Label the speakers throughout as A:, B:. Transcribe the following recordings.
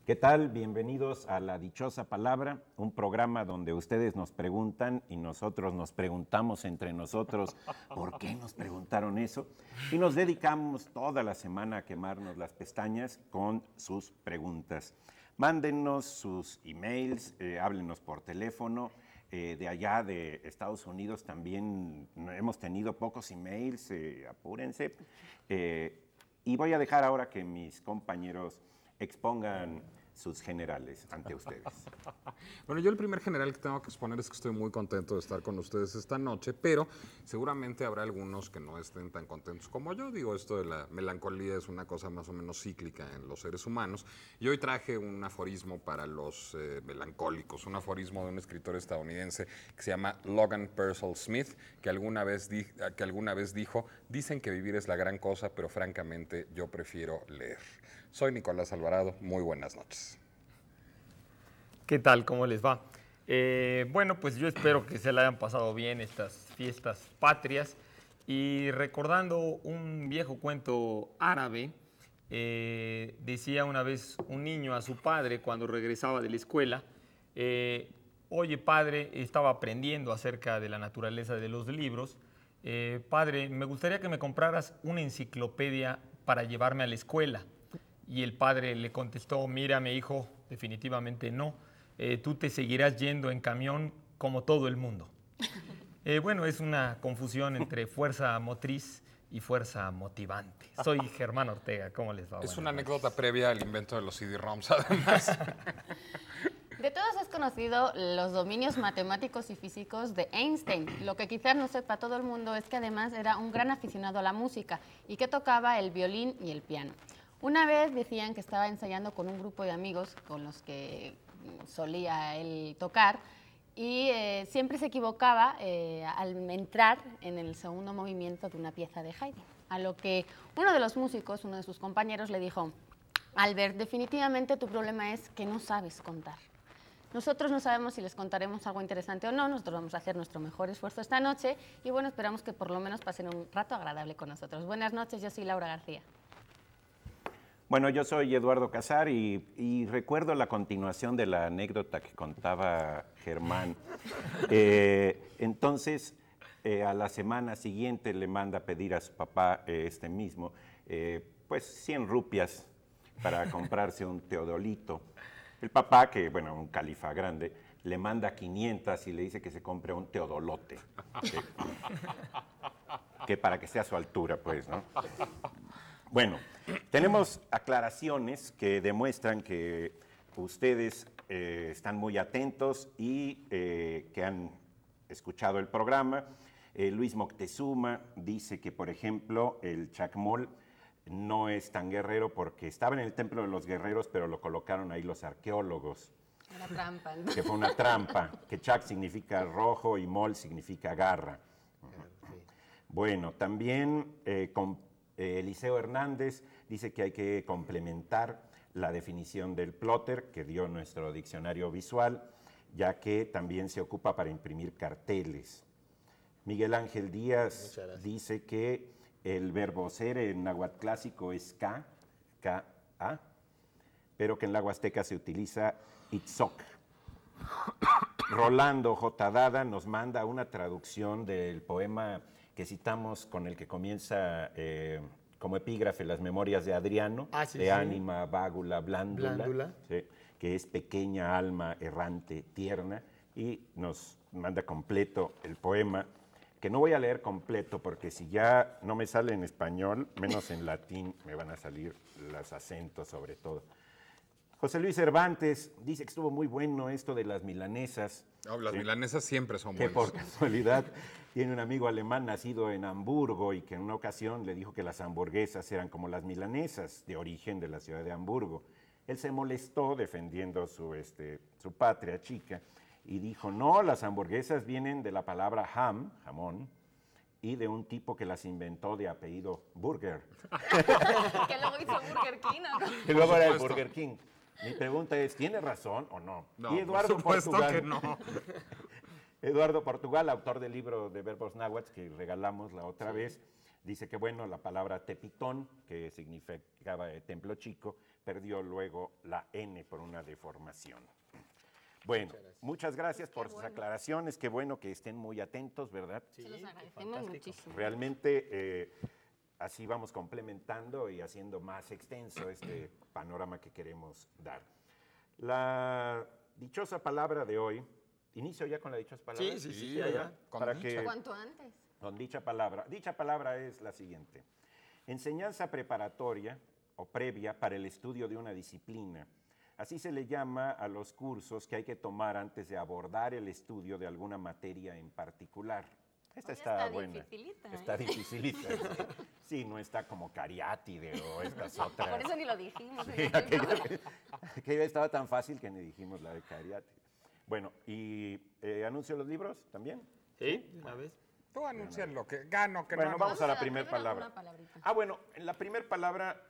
A: ¿Qué tal? Bienvenidos a La Dichosa Palabra, un programa donde ustedes nos preguntan y nosotros nos preguntamos entre nosotros ¿por qué nos preguntaron eso? Y nos dedicamos toda la semana a quemarnos las pestañas con sus preguntas. Mándennos sus emails, háblenos por teléfono. De allá de Estados Unidos también hemos tenido pocos emails, apúrense. Y voy a dejar ahora que mis compañeros expongan sus generales ante ustedes.
B: Bueno, yo el primer general que tengo que exponer es que estoy muy contento de estar con ustedes esta noche, pero seguramente habrá algunos que no estén tan contentos como yo. Digo, esto de la melancolía es una cosa más o menos cíclica en los seres humanos. Y hoy traje un aforismo para los melancólicos, un aforismo de un escritor estadounidense que se llama Logan Pearsall Smith, que alguna vez dijo, dicen que vivir es la gran cosa, pero francamente yo prefiero leer. Soy Nicolás Alvarado, muy buenas noches.
C: ¿Qué tal? ¿Cómo les va? Bueno, pues yo espero que se la hayan pasado bien estas fiestas patrias y recordando un viejo cuento árabe, decía una vez un niño a su padre cuando regresaba de la escuela, oye padre, estaba aprendiendo acerca de la naturaleza de los libros, padre, me gustaría que me compraras una enciclopedia para llevarme a la escuela. Y el padre le contestó, mira, mi hijo, definitivamente no. Tú te seguirás yendo en camión como todo el mundo. Bueno, es una confusión entre fuerza motriz y fuerza motivante. Soy Germán Ortega, ¿cómo les va?
B: Es una anécdota previa al invento de los CD-ROMs, además.
D: De todos es conocido los dominios matemáticos y físicos de Einstein. Lo que quizás no sepa todo el mundo es que además era un gran aficionado a la música y que tocaba el violín y el piano. Una vez decían que estaba ensayando con un grupo de amigos con los que solía él tocar y siempre se equivocaba al entrar en el segundo movimiento de una pieza de Haydn. A lo que uno de los músicos, uno de sus compañeros, le dijo, Albert, definitivamente tu problema es que no sabes contar. Nosotros no sabemos si les contaremos algo interesante o no, nosotros vamos a hacer nuestro mejor esfuerzo esta noche y bueno, esperamos que por lo menos pasen un rato agradable con nosotros. Buenas noches, yo soy Laura García.
A: Bueno, yo soy Eduardo Casar y recuerdo la continuación de la anécdota que contaba Germán. Entonces, a la semana siguiente le manda a pedir a su papá pues 100 rupias para comprarse un teodolito. El papá, que bueno, un califa grande, le manda 500 y le dice que se compre un teodolote. Que para que sea a su altura, pues, ¿no? Bueno, tenemos aclaraciones que demuestran que ustedes están muy atentos y que han escuchado el programa. Luis Moctezuma dice que, por ejemplo, el chacmol no es tan guerrero porque estaba en el templo de los guerreros, pero lo colocaron ahí los arqueólogos.
D: Una trampa, ¿no?
A: Que fue una trampa, que chac significa rojo y mol significa garra. Bueno, también Eliseo Hernández dice que hay que complementar la definición del plotter que dio nuestro diccionario visual, ya que también se ocupa para imprimir carteles. Miguel Ángel Díaz dice que el verbo ser en náhuatl clásico es K-A, pero que en la huasteca se utiliza itzoc. Rolando J. Dada nos manda una traducción del poema que citamos con el que comienza como epígrafe las memorias de Adriano, de ánima, vágula, blándula. Sí, que es pequeña alma errante, tierna, y nos manda completo el poema, que no voy a leer completo porque si ya no me sale en español, menos en latín me van a salir los acentos sobre todo. José Luis Cervantes dice que estuvo muy bueno esto de las milanesas.
B: No, las milanesas siempre son buenas.
A: Que por casualidad tiene un amigo alemán nacido en Hamburgo y que en una ocasión le dijo que las hamburguesas eran como las milanesas de origen de la ciudad de Hamburgo. Él se molestó defendiendo su patria chica y dijo, no, las hamburguesas vienen de la palabra ham, jamón, y de un tipo que las inventó de apellido Burger.
D: Que luego hizo Burger King, ¿no?
A: Y luego era el Burger King. Mi pregunta es, ¿tiene razón o no?
B: No,
A: Y Eduardo
B: por supuesto
A: Portugal,
B: que no.
A: Eduardo Portugal, autor del libro de verbos náhuatl que regalamos la otra vez, Dice que, bueno, la palabra tepitón, que significaba templo chico, perdió luego la N por una deformación. Bueno, muchas gracias por sus aclaraciones. Qué bueno que estén muy atentos, ¿verdad?
D: Se los agradecemos muchísimo.
A: Realmente así vamos complementando y haciendo más extenso este panorama que queremos dar. La dichosa palabra de hoy, ¿inicio ya con la dichosa palabra?
C: Sí,
B: ¿verdad?
C: ya.
A: Para que,
D: Cuanto antes.
A: con dicha palabra. Dicha palabra es la siguiente. Enseñanza preparatoria o previa para el estudio de una disciplina. Así se le llama a los cursos que hay que tomar antes de abordar el estudio de alguna materia en particular. Esta
D: Oye,
A: está
D: está
A: buena.
D: dificilita,
A: Está dificilita. Sí, no está como cariátide o estas otras.
D: Por eso ni lo dijimos.
A: Sí, aquella estaba tan fácil que ni dijimos la de cariátide. Bueno, y anuncio los libros también.
C: Sí, una vez.
B: Tú anuncias lo que gano, que
A: Bueno,
B: no.
A: vamos a la
D: primera
A: primera palabra.
D: alguna palabrita.
A: Ah, bueno, en la primera palabra,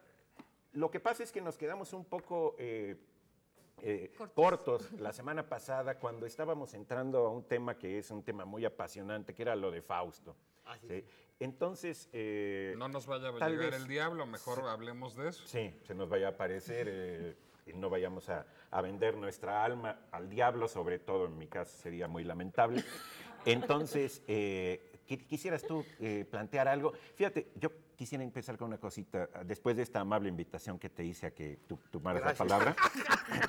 A: lo que pasa es que nos quedamos un poco cortos la semana pasada cuando estábamos entrando a un tema que es un tema muy apasionante, que era lo de Fausto. ¿sí? Entonces...
B: No nos vaya a
A: tal
B: llegar
A: vez-
B: el diablo, mejor hablemos de eso.
A: Sí, se nos vaya a aparecer y no vayamos a vender nuestra alma al diablo, sobre todo en mi caso sería muy lamentable. Entonces, ¿quisieras tú plantear algo? Fíjate, yo quisiera empezar con una cosita, después de esta amable invitación que te hice a que tú tomaras la palabra.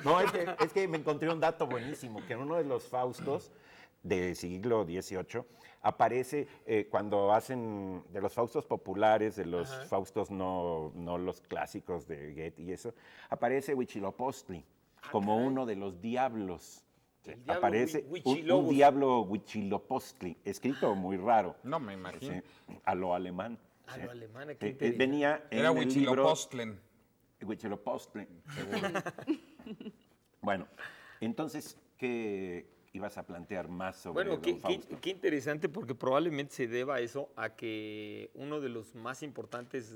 A: No, es que me encontré un dato buenísimo, que en uno de los Faustos del siglo XVIII aparece cuando hacen de los Faustos populares, de los Faustos no los clásicos de Goethe y eso, aparece Huitzilopochtli como uno de los diablos. Sí,
C: El diablo
A: aparece un
C: Huichilobos.
A: diablo Huitzilopochtli, escrito muy raro,
B: No me imagino.
A: sí, a lo alemán.
C: A
A: sí.
C: lo alemán, qué
A: Sí,
C: interesante.
A: venía en
B: Era
A: el libro
B: Huitzilopochtlen.
A: Huitzilopochtli, seguro. Bueno, entonces, ¿qué ibas a plantear más sobre
C: Bueno,
A: don Fausto?
C: qué interesante porque probablemente se deba a eso, a que uno de los más importantes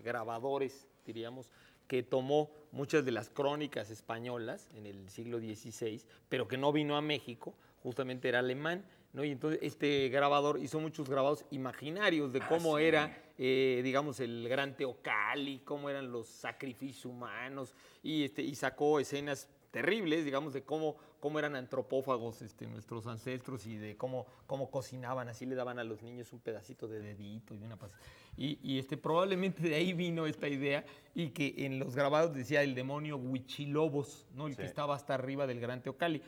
C: grabadores, diríamos, que tomó muchas de las crónicas españolas en el siglo XVI, pero que no vino a México, justamente era alemán, ¿no? Y entonces este grabador hizo muchos grabados imaginarios de cómo era, digamos, el gran Teocalli, cómo eran los sacrificios humanos, y sacó escenas terribles, digamos, de cómo eran antropófagos nuestros ancestros y de cómo cocinaban, así le daban a los niños un pedacito de dedito y una pasta. Y probablemente de ahí vino esta idea y que en los grabados decía el demonio Huichilobos, ¿no? El que estaba hasta arriba del gran Teocalli.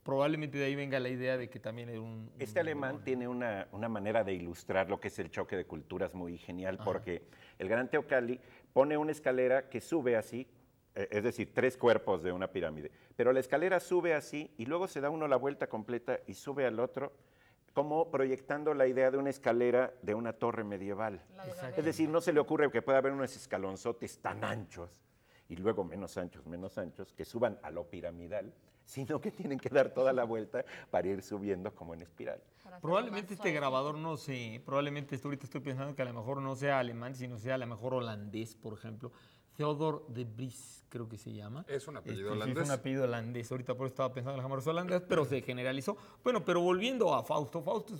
C: Probablemente de ahí venga la idea de que también era un
A: Este alemán tiene una manera de ilustrar lo que es el choque de culturas muy genial, porque el gran Teocalli pone una escalera que sube así, es decir, 3 cuerpos de una pirámide, pero la escalera sube así y luego se da uno la vuelta completa y sube al otro, como proyectando la idea de una escalera de una torre medieval. Es decir, no se le ocurre que pueda haber unos escalonzotes tan anchos y luego menos anchos, que suban a lo piramidal, sino que tienen que dar toda la vuelta para ir subiendo como en espiral.
C: Probablemente este grabador no sé, probablemente ahorita estoy pensando que a lo mejor no sea alemán, sino sea a lo mejor holandés, por ejemplo. Theodor de Vries, creo que se llama.
B: Es un apellido
C: Sí,
B: holandés.
C: es un apellido holandés. Ahorita por eso estaba pensando en los jamones holandeses, pero se generalizó. Bueno, pero volviendo a Fausto, Fausto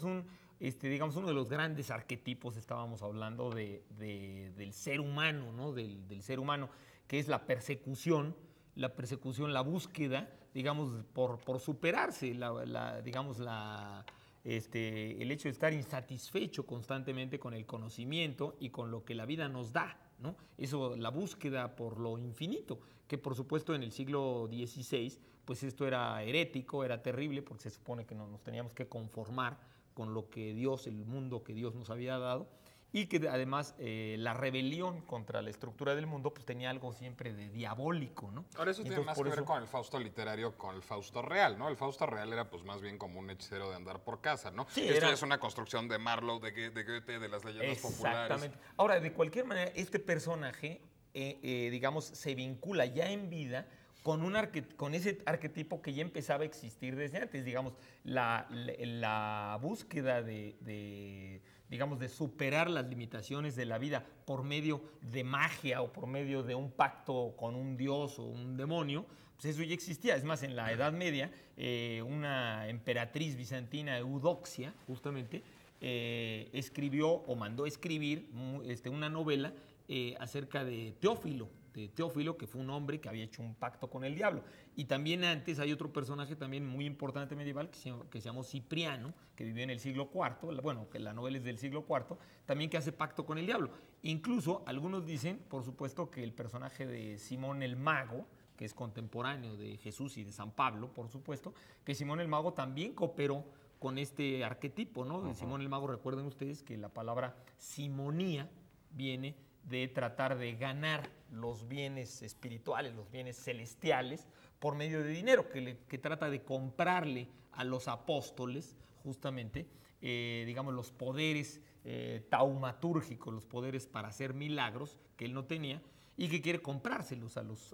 C: es digamos, uno de los grandes arquetipos, estábamos hablando del ser humano, ¿no? Del ser humano, que es la persecución, la búsqueda, digamos, por superarse, el hecho de estar insatisfecho constantemente con el conocimiento y con lo que la vida nos da, ¿no? Eso, la búsqueda por lo infinito, que por supuesto en el siglo XVI, pues esto era herético, era terrible, porque se supone que nos teníamos que conformar con lo que Dios, el mundo que Dios nos había dado, y que además la rebelión contra la estructura del mundo pues tenía algo siempre de diabólico, ¿no?
B: Ahora eso tiene
C: Entonces,
B: más
C: por
B: que ver
C: eso-
B: con el Fausto literario, con el Fausto real, ¿no? El Fausto real era pues más bien como un hechicero de andar por casa, ¿no?
C: Sí,
B: Esto
C: era-
B: ya es una construcción de Marlowe, de Goethe, de las leyendas populares.
C: Exactamente. Ahora, de cualquier manera, este personaje, digamos, se vincula ya en vida con ese arquetipo que ya empezaba a existir desde antes, digamos, la búsqueda digamos, de superar las limitaciones de la vida por medio de magia o por medio de un pacto con un dios o un demonio, pues eso ya existía. Es más, en la Edad Media, una emperatriz bizantina, Eudoxia, justamente, escribió o mandó escribir una novela acerca de Teófilo, que fue un hombre que había hecho un pacto con el diablo. Y también antes hay otro personaje también muy importante medieval que se llamó Cipriano, que vivió en el siglo IV, bueno, que la novela es del siglo IV, también que hace pacto con el diablo. Incluso algunos dicen, por supuesto, que el personaje de Simón el Mago, que es contemporáneo de Jesús y de San Pablo, por supuesto, que Simón el Mago también cooperó con este arquetipo, ¿no? De Simón el Mago, recuerden ustedes que la palabra simonía viene de tratar de ganar los bienes espirituales, los bienes celestiales, por medio de dinero, que trata de comprarle a los apóstoles, justamente, digamos, los poderes taumatúrgicos, los poderes para hacer milagros que él no tenía, y que quiere comprárselos a los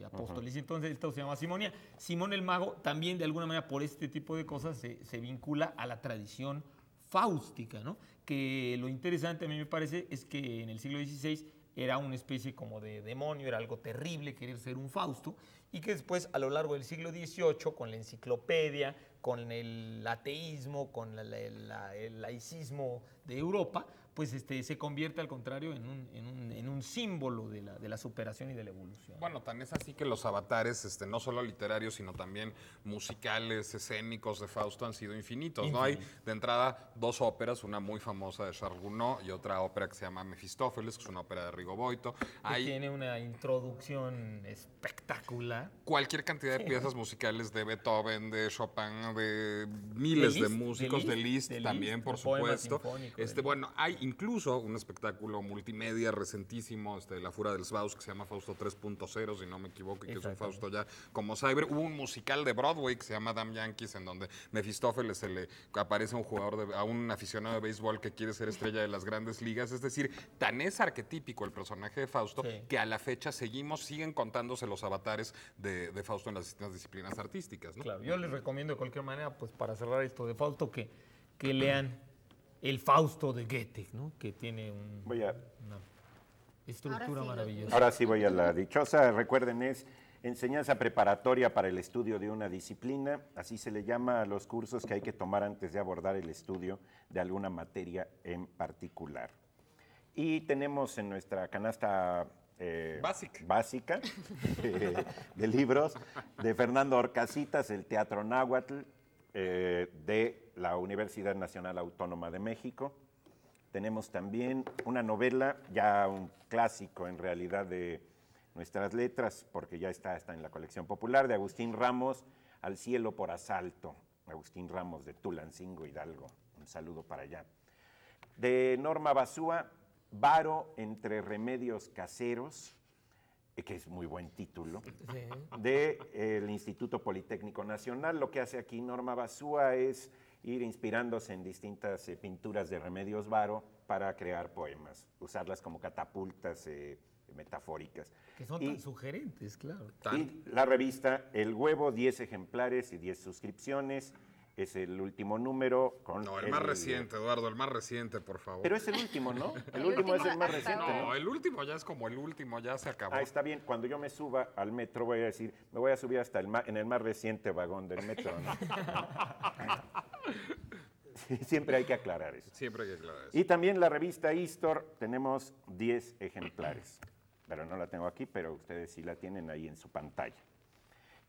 C: apóstoles. Y entonces esto se llama simonía. Simón el Mago también, de alguna manera, por este tipo de cosas, se vincula a la tradición fáustica, ¿no? Que lo interesante a mí me parece es que en el siglo XVI era una especie como de demonio, era algo terrible querer ser un Fausto, y que después a lo largo del siglo XVIII, con la enciclopedia, con el ateísmo, con el laicismo de Europa, pues se convierte al contrario en un símbolo de la superación y de la evolución.
B: Bueno, tan es así que los avatares, no solo literarios, sino también musicales, escénicos de Fausto han sido infinitos, ¿no? Hay de entrada 2 óperas, una muy famosa de Charles Gounod y otra ópera que se llama Mefistófeles, que es una ópera de Rigoboito.
C: Tiene una introducción espectacular.
B: Cualquier cantidad de piezas musicales de Beethoven, de Chopin, de miles de músicos, de Liszt también, por supuesto. Bueno, hay incluso un espectáculo multimedia recentísimo, La Fura del Faust, que se llama Fausto 3.0, si no me equivoco, y que es un Fausto ya como cyber. Hubo un musical de Broadway que se llama Damn Yankees, en donde Mefistófeles se le aparece a un aficionado de béisbol que quiere ser estrella de las grandes ligas. Es decir, tan es arquetípico el personaje de Fausto que a la fecha siguen contándose los avatares de Fausto en las distintas disciplinas artísticas, ¿no?
C: Claro, yo les recomiendo de cualquier manera, pues para cerrar esto de Fausto, que lean el Fausto de Goethe, ¿no? Que tiene una estructura maravillosa.
A: Ahora sí voy a la dichosa. Recuerden, es enseñanza preparatoria para el estudio de una disciplina. Así se le llama a los cursos que hay que tomar antes de abordar el estudio de alguna materia en particular. Y tenemos en nuestra canasta básica de libros de Fernando Orcasitas, El Teatro Náhuatl, de la Universidad Nacional Autónoma de México. Tenemos también una novela, ya un clásico en realidad de nuestras letras, porque ya está en la colección popular, de Agustín Ramos, Al cielo por asalto. Agustín Ramos de Tulancingo, Hidalgo. Un saludo para allá. De Norma Basúa, Varo entre remedios caseros, que es muy buen título, del Instituto Politécnico Nacional. Lo que hace aquí Norma Basúa es ir inspirándose en distintas pinturas de Remedios Varo para crear poemas, usarlas como catapultas metafóricas.
C: Que son tan sugerentes, claro.
A: Y la revista El Huevo, 10 ejemplares y 10 suscripciones. Es el último número.
B: El más reciente, Eduardo, el más reciente, por favor.
A: Pero es el último, ¿no? El último es el más reciente, ¿no?
B: El último ya es como el último, ya se acabó.
A: Está bien. Cuando yo me suba al metro voy a decir, me voy a subir hasta en el más reciente vagón del metro, ¿no? Siempre hay que aclarar eso.
B: Siempre hay que aclarar eso.
A: Y también la revista Istor, tenemos 10 ejemplares. Pero no la tengo aquí, pero ustedes sí la tienen ahí en su pantalla.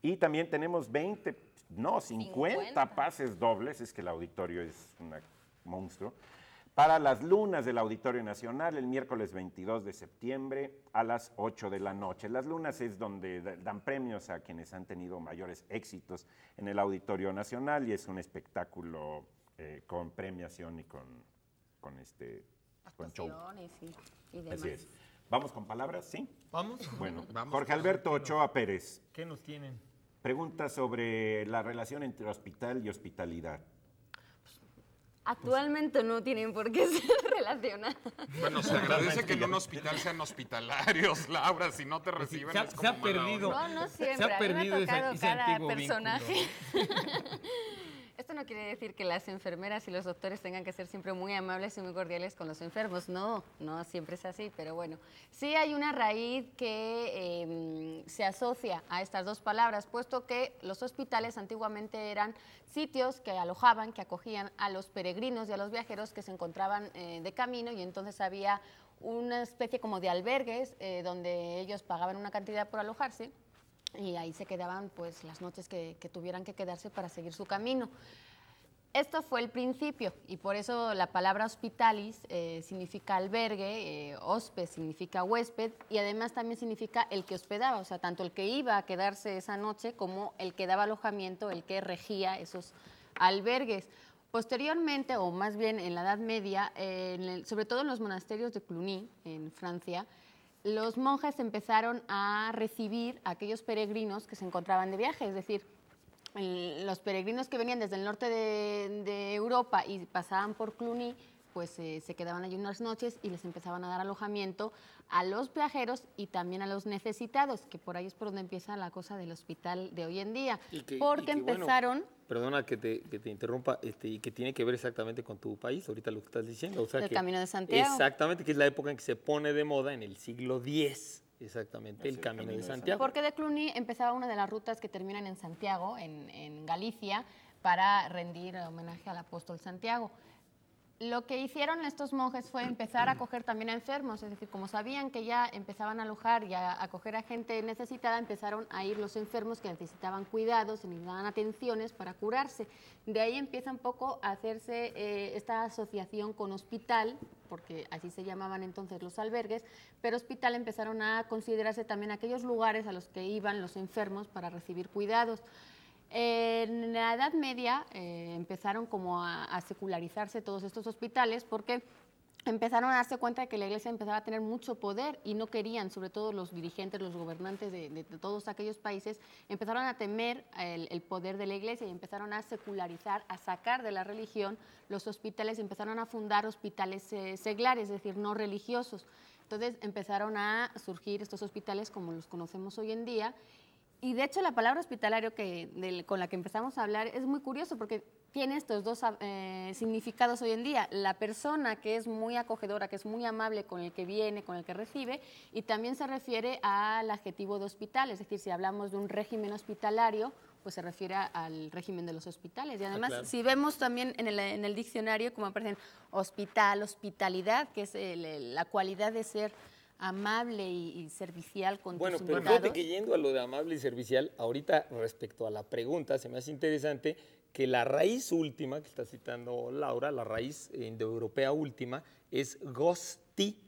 A: Y también tenemos 50 pases dobles, es que el auditorio es un monstruo, para las lunas del Auditorio Nacional el miércoles 22 de septiembre a las 8 de la noche. Las lunas es donde dan premios a quienes han tenido mayores éxitos en el Auditorio Nacional y es un espectáculo con premiación y con show.
D: Y demás.
A: Así es. ¿Vamos con palabras? ¿Sí?
C: ¿Vamos?
A: Bueno,
B: Vamos.
A: Jorge Alberto Ochoa Pérez.
C: ¿Qué nos tienen?
A: Pregunta sobre la relación entre hospital y hospitalidad.
D: Actualmente no tienen por qué ser relacionadas.
B: Bueno, se agradece que en un hospital sean hospitalarios, Laura, si no te reciben es como
C: se ha perdido.
D: No siempre.
C: Se ha perdido
D: a mí me ha tocado
C: ese
D: cada
C: antiguo
D: personaje. Esto no quiere decir que las enfermeras y los doctores tengan que ser siempre muy amables y muy cordiales con los enfermos. No, no siempre es así, pero bueno. Sí hay una raíz que se asocia a estas dos palabras, puesto que los hospitales antiguamente eran sitios que alojaban, que acogían a los peregrinos y a los viajeros que se encontraban de camino, y entonces había una especie como de albergues donde ellos pagaban una cantidad por alojarse y ahí se quedaban pues las noches que tuvieran que quedarse para seguir su camino. Esto fue el principio y por eso la palabra hospitalis significa albergue, hospe significa huésped y además también significa el que hospedaba, o sea, tanto el que iba a quedarse esa noche como el que daba alojamiento, el que regía esos albergues. Posteriormente, o más bien en la Edad Media, sobre todo en los monasterios de Cluny, en Francia, los monjes empezaron a recibir a aquellos peregrinos que se encontraban de viaje, es decir, los peregrinos que venían desde el norte de Europa y pasaban por Cluny, pues se quedaban allí unas noches y les empezaban a dar alojamiento a los viajeros y también a los necesitados, que por ahí es por donde empieza la cosa del hospital de hoy en día. Porque empezaron...
C: Bueno, perdona que te interrumpa, y que tiene que ver exactamente con tu país, ahorita lo que estás diciendo. O sea,
D: el Camino de Santiago.
C: Exactamente, que es la época en que se pone de moda en el siglo X. Exactamente, el Camino de Santiago.
D: Porque de Cluny empezaba una de las rutas que terminan en Santiago, en Galicia, para rendir homenaje al apóstol Santiago. Lo que hicieron estos monjes fue empezar a acoger también a enfermos, es decir, como sabían que ya empezaban a alojar y a acoger a gente necesitada, empezaron a ir los enfermos que necesitaban cuidados, necesitaban atenciones para curarse. De ahí empieza un poco a hacerse esta asociación con hospital, porque así se llamaban entonces los albergues, pero hospital empezaron a considerarse también aquellos lugares a los que iban los enfermos para recibir cuidados. En la Edad Media empezaron como a secularizarse todos estos hospitales porque empezaron a darse cuenta de que la Iglesia empezaba a tener mucho poder y no querían, sobre todo los dirigentes, los gobernantes de todos aquellos países, empezaron a temer el poder de la Iglesia y empezaron a secularizar, a sacar de la religión los hospitales y empezaron a fundar hospitales seglares, es decir, no religiosos. Entonces empezaron a surgir estos hospitales como los conocemos hoy en día. Y de hecho la palabra hospitalario con la que empezamos a hablar es muy curioso porque tiene estos dos significados hoy en día. La persona que es muy acogedora, que es muy amable con el que viene, con el que recibe, y también se refiere al adjetivo de hospital, es decir, si hablamos de un régimen hospitalario, pues se refiere al régimen de los hospitales. Y además, claro, si vemos también en el diccionario como aparecen hospital, hospitalidad, que es la cualidad de ser amable y servicial con tus invitados.
C: Bueno, pero fíjate que yendo a lo de amable y servicial, ahorita respecto a la pregunta, se me hace interesante que la raíz última que está citando Laura, la raíz indoeuropea última, es gosti,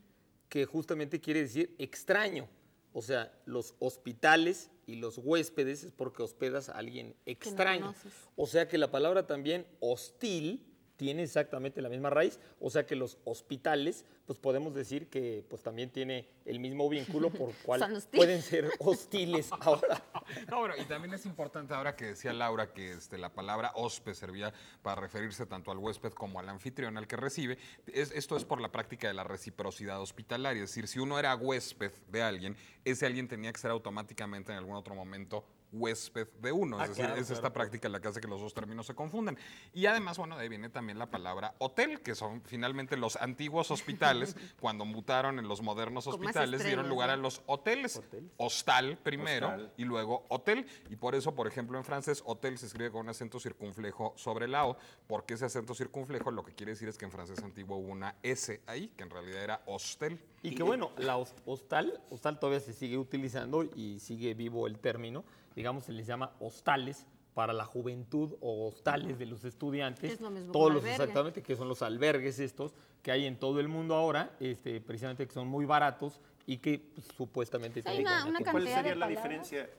C: que justamente quiere decir extraño. O sea, los hospitales y los huéspedes es porque hospedas a alguien extraño. No, o sea que la palabra también hostil tiene exactamente la misma raíz, o sea que los hospitales, pues podemos decir que pues también tiene el mismo vínculo por cual pueden ser hostiles ahora.
B: No, bueno, y también es importante ahora que decía Laura que la palabra hósped servía para referirse tanto al huésped como al anfitrión, al que recibe. Esto es por la práctica de la reciprocidad hospitalaria, es decir, si uno era huésped de alguien, ese alguien tenía que ser automáticamente en algún otro momento huésped de uno, es decir, claro, es esta práctica la que hace que los dos términos se confundan. Y además, bueno, de ahí viene también la palabra hotel, que son finalmente los antiguos hospitales, cuando mutaron en los modernos hospitales, dieron lugar a los hoteles. Hostal primero y luego hotel. Y por eso, por ejemplo, en francés, hotel se escribe con un acento circunflejo sobre la O, porque ese acento circunflejo lo que quiere decir es que en francés antiguo hubo una S ahí, que en realidad era hostel.
C: Y que bueno, la hostal todavía se sigue utilizando y sigue vivo el término. Digamos, se les llama hostales para la juventud o hostales de los estudiantes.
D: Es lo mismo
C: todos los exactamente, que son los albergues estos que hay en todo el mundo ahora, precisamente que son muy baratos y que pues, supuestamente...
D: Hay una
A: ¿Cuál sería la diferencia?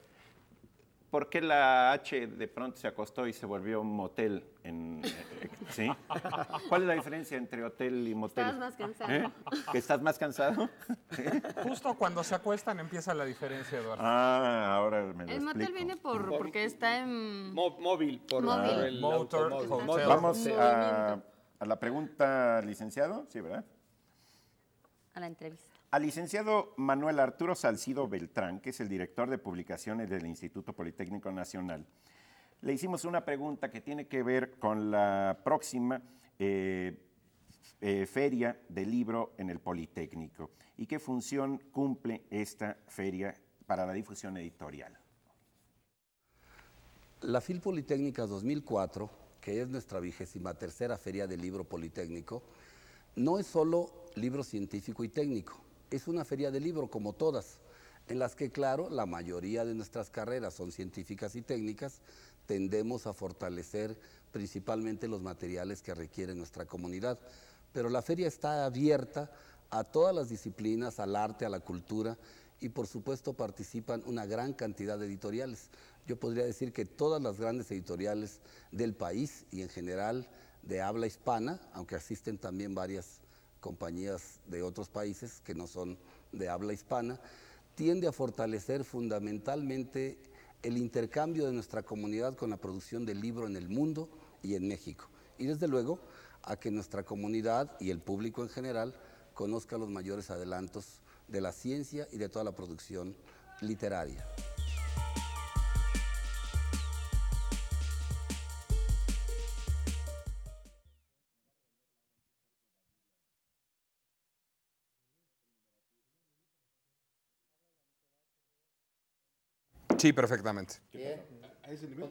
A: ¿Por qué la H de pronto se acostó y se volvió un motel? ¿Sí? ¿Cuál es la diferencia entre hotel y motel?
D: Estás más cansado.
A: ¿Que estás más cansado?
B: Justo cuando se acuestan empieza la diferencia, Eduardo.
A: Ah, ahora me lo explico.
D: El motel viene porque está en...
C: Móvil. Por el
B: motor.
A: Vamos a la pregunta, licenciado. Sí, ¿verdad?
D: A la entrevista.
A: Al licenciado Manuel Arturo Salcido Beltrán, que es el director de publicaciones del Instituto Politécnico Nacional, le hicimos una pregunta que tiene que ver con la próxima Feria del Libro en el Politécnico y qué función cumple esta feria para la difusión editorial.
E: La FIL Politécnica 2004, que es nuestra 23ª Feria del Libro Politécnico, no es solo libro científico y técnico, es una feria de libro como todas, en las que, claro, la mayoría de nuestras carreras son científicas y técnicas, tendemos a fortalecer principalmente los materiales que requiere nuestra comunidad, pero la feria está abierta a todas las disciplinas, al arte, a la cultura, y por supuesto participan una gran cantidad de editoriales. Yo podría decir que todas las grandes editoriales del país y en general de habla hispana, aunque asisten también varias compañías de otros países que no son de habla hispana, tiende a fortalecer fundamentalmente el intercambio de nuestra comunidad con la producción del libro en el mundo y en México. Y desde luego a que nuestra comunidad y el público en general conozca los mayores adelantos de la ciencia y de toda la producción literaria.
B: Sí, perfectamente.
F: Bien.
G: ¿A ese nivel?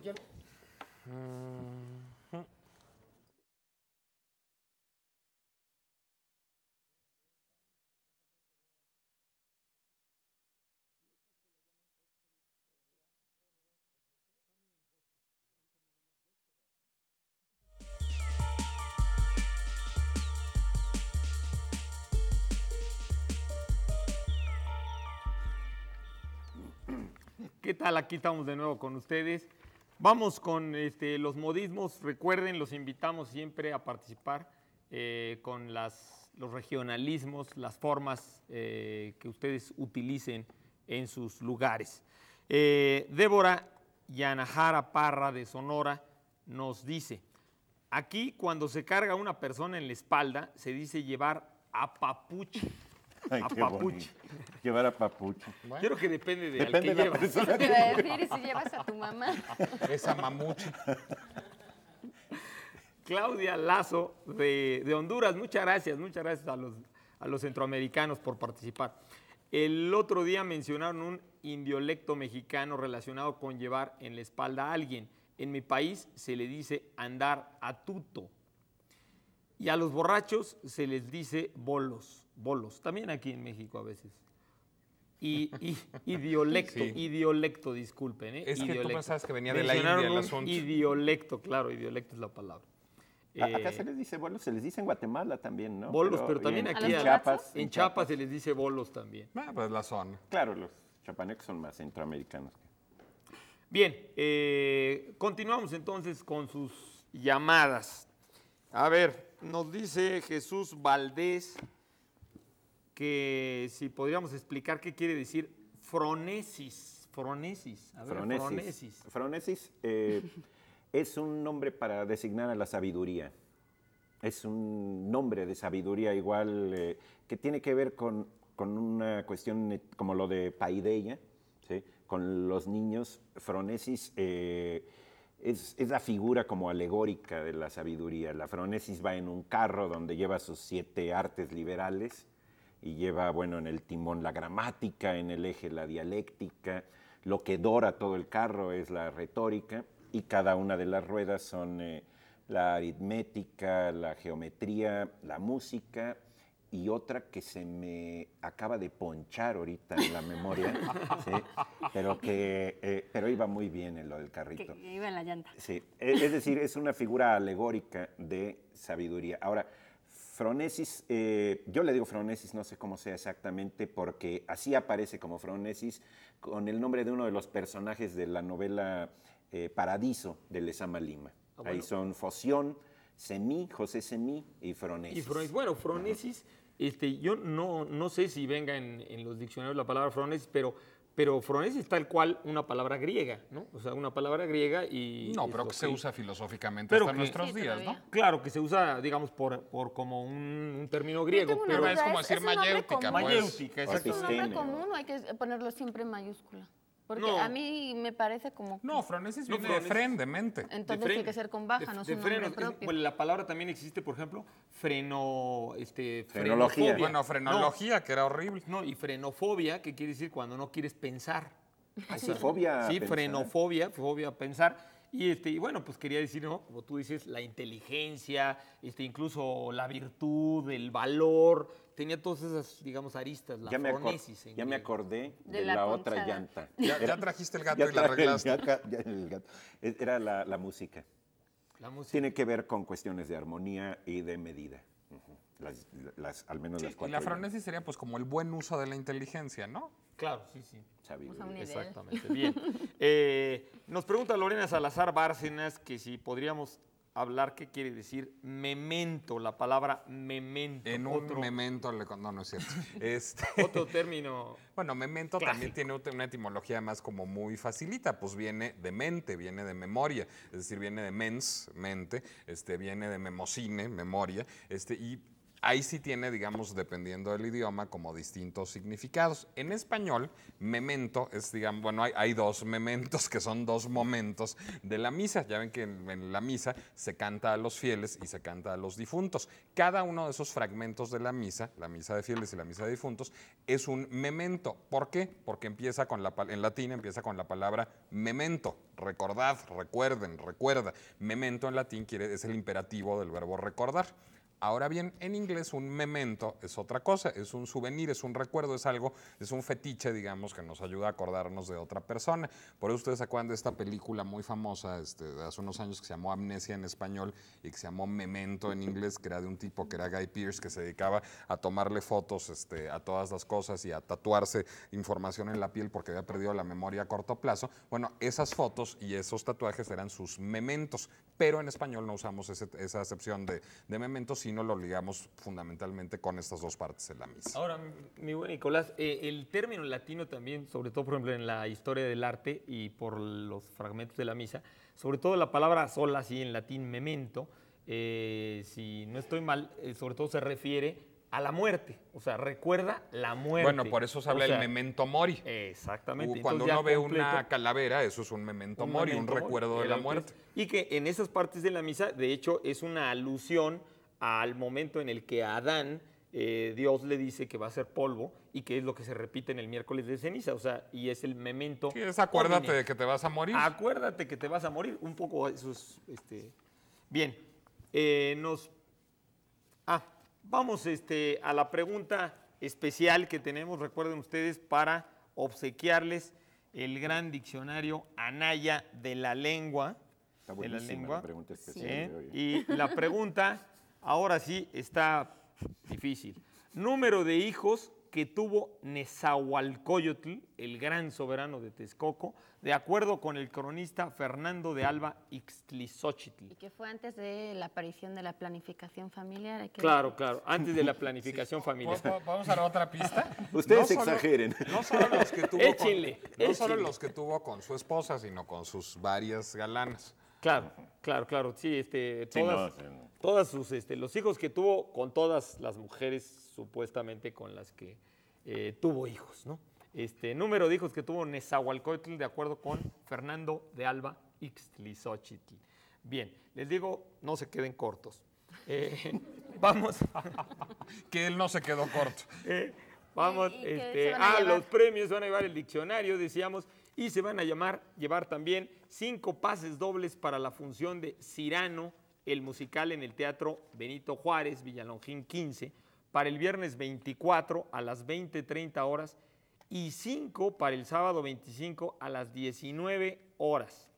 C: ¿Qué tal? Aquí estamos de nuevo con ustedes. Vamos con los modismos. Recuerden, los invitamos siempre a participar con los regionalismos, las formas que ustedes utilicen en sus lugares. Débora Yanajara Parra de Sonora nos dice, aquí cuando se carga una persona en la espalda se dice llevar a papuche.
A: Ay,
C: A
A: qué
C: papuche.
A: bonito. Llevar a papuche.
C: Yo creo que depende de
A: Depende
C: al que
A: de la
C: llevas.
A: persona.
D: Te iba a decir, ¿y si llevas a tu mamá?
B: Esa mamuche.
C: Claudia Lazo de Honduras, muchas gracias a los centroamericanos por participar. El otro día mencionaron un indiolecto mexicano relacionado con llevar en la espalda a alguien. En mi país se le dice andar a tuto. Y a los borrachos se les dice bolos, también aquí en México a veces. Y idiolecto,
B: Sí.
C: idiolecto, disculpen.
B: Es que tú
C: idiolecto.
B: pensabas que venía de la
C: Mencionaron
B: India el
C: un
B: asunto.
C: Idiolecto, claro, idiolecto es la palabra.
A: Acá se les dice bolos, se les dice en Guatemala también, ¿no?
C: Bolos, pero
A: y
C: también
A: en-
C: aquí
A: en
D: los
A: Chiapas.
C: En Chiapas se les dice bolos también.
B: Pues la zona.
A: Claro, los chapanecos son más centroamericanos.
C: Bien, continuamos entonces con sus llamadas. A ver, nos dice Jesús Valdés que si podríamos explicar qué quiere decir fronesis. Fronesis. A ver, fronesis.
A: Fronesis es un nombre para designar a la sabiduría. Es un nombre de sabiduría igual que tiene que ver con una cuestión como lo de paideia, ¿sí? Con los niños. Fronesis es la figura como alegórica de la sabiduría. La fronesis va en un carro donde lleva sus 7 artes liberales y lleva, bueno, en el timón la gramática, en el eje la dialéctica. Lo que dora todo el carro es la retórica y cada una de las ruedas son la aritmética, la geometría, la música y otra que se me acaba de ponchar ahorita en la memoria, ¿sí? pero iba muy bien en lo del carrito.
D: Que iba en la llanta.
A: Sí, es decir, es una figura alegórica de sabiduría. Ahora, fronesis, yo le digo fronesis, no sé cómo sea exactamente, porque así aparece como fronesis con el nombre de uno de los personajes de la novela Paradiso de Lezama Lima.
C: bueno.
A: Ahí son Foción, Semí, José Semí y Fronesis.
C: Bueno, fronesis, yo no sé si venga en los diccionarios la palabra fronesis, pero fronesis tal cual una palabra griega, ¿no? O sea, una palabra griega y...
B: No, pero
C: es
B: que se
C: lo
B: usa filosóficamente
C: Pero
B: hasta
C: que-
B: nuestros
D: Sí,
B: días,
D: todavía.
B: ¿no?
C: Claro, que se usa, digamos, por como un término griego,
D: tengo una
C: pero
D: duda,
B: es como decir
D: un nombre
B: mayéutica,
D: común.
B: pues.
C: mayéutica,
D: ¿Es
C: exacto.
D: un nombre
A: Episteme,
D: común o hay que ponerlo siempre en mayúscula? Porque
C: No.
D: a mí me parece como...
B: No, fronesis
C: No,
B: viene de
C: fronesis.
B: fren, de mente.
D: Entonces tiene que ser con baja, no es un nombre propio.
C: Bueno, la palabra también existe, por ejemplo,
A: Frenología.
C: frenofobia.
B: Bueno, frenología, que era horrible.
C: No, y frenofobia, que quiere decir cuando no quieres pensar.
A: Así, fobia. a
C: Sí,
A: pensar.
C: frenofobia, fobia a pensar. Y bueno, pues quería decir, ¿no? Como tú dices, la inteligencia, incluso la virtud, el valor, tenía todas esas, digamos, aristas, la fronesis.
A: Ya me acordé de
D: De la
A: la otra
D: ponchada.
A: llanta.
B: Ya trajiste el gato
A: Ya
B: y la
A: traje el
B: arreglaste.
A: el gato. Era la música.
C: La música.
A: Tiene que ver con cuestiones de armonía y de medida. Ujú. Al menos
B: Sí,
A: las
B: y
A: cuatro.
B: la fronesis sería pues como el buen uso de la inteligencia, ¿no?
C: Claro, sí, sí.
A: Sabiduría.
D: O sea, un nivel.
C: Exactamente, bien. Nos pregunta Lorena Salazar Bárcenas que si podríamos hablar qué quiere decir memento, la palabra memento.
B: En un memento, no es cierto.
C: Otro término.
B: Bueno, memento también tiene una etimología más como muy facilita, pues viene de mente, viene de memoria, es decir, viene de mens, mente, viene de memocine, memoria, y ahí sí tiene, digamos, dependiendo del idioma, como distintos significados. En español, memento es, digamos, bueno, hay dos mementos que son dos momentos de la misa. Ya ven que en la misa se canta a los fieles y se canta a los difuntos. Cada uno de esos fragmentos de la misa de fieles y la misa de difuntos, es un memento. ¿Por qué? Porque empieza en latín empieza con la palabra memento. Recordad, recuerden, recuerda. Memento en latín es el imperativo del verbo recordar. Ahora bien, en inglés un memento es otra cosa, es un souvenir, es un recuerdo, es algo, es un fetiche, digamos, que nos ayuda a acordarnos de otra persona. Por eso ustedes se acuerdan de esta película muy famosa de hace unos años que se llamó Amnesia en español y que se llamó Memento en inglés, que era de un tipo que era Guy Pearce, que se dedicaba a tomarle fotos a todas las cosas y a tatuarse información en la piel porque había perdido la memoria a corto plazo. Bueno, esas fotos y esos tatuajes eran sus mementos, pero en español no usamos esa acepción de mementos, sino lo ligamos fundamentalmente con estas dos partes de la misa.
C: Ahora, mi buen Nicolás, el término latino también, sobre todo, por ejemplo, en la historia del arte y por los fragmentos de la misa, sobre todo la palabra sola, así en latín memento, si no estoy mal, sobre todo se refiere a la muerte, o sea, recuerda la muerte.
B: Bueno, por eso se habla del memento mori.
C: Exactamente.
B: Cuando
C: Entonces,
B: uno ve
C: completo,
B: una calavera, eso es un memento mori, un recuerdo de la muerte.
C: Y que en esas partes de la misa, de hecho, es una alusión al momento en el que a Adán Dios le dice que va a ser polvo y que es lo que se repite en el miércoles de ceniza, o sea, y es el memento.
B: Sí, es acuérdate
C: homine.
B: de que te vas a morir.
C: Acuérdate que te vas a morir, un poco eso es, Bien, vamos a la pregunta especial que tenemos, recuerden ustedes, para obsequiarles el gran diccionario Anaya de la lengua.
A: Está
C: de la
A: buenísima
C: lengua.
A: la pregunta especial de hoy.
C: Y la pregunta, ahora sí, está difícil. Número de hijos que tuvo Nezahualcóyotl, el gran soberano de Texcoco, de acuerdo con el cronista Fernando de Alba Ixtlizóchitl.
D: Y que fue antes de la aparición de la planificación familiar.
C: Claro, antes de la planificación familiar.
B: ¿Vamos a dar otra pista?
A: Ustedes exageren.
B: No solo los que tuvo
C: Échenle,
B: no solo
C: échenle.
B: los que tuvo con su esposa, sino con sus varias galanas.
C: Claro. Sí, todas sus, los hijos que tuvo con todas las mujeres supuestamente con las que tuvo hijos, ¿no? Número de hijos que tuvo Nezahualcóyotl de acuerdo con Fernando de Alba Ixtlizóchitl. Bien, les digo, no se queden cortos. Vamos.
B: Que él no se quedó corto.
C: Vamos,
D: ¿Y qué se van a llevar?
C: los premios van a llevar el diccionario, decíamos, y se van a llevar también 5 pases dobles para la función de Cyrano, el musical en el Teatro Benito Juárez, Villalongín 15, para el viernes 24 a las 20:30 horas y 5 para el sábado 25 a las 19 horas.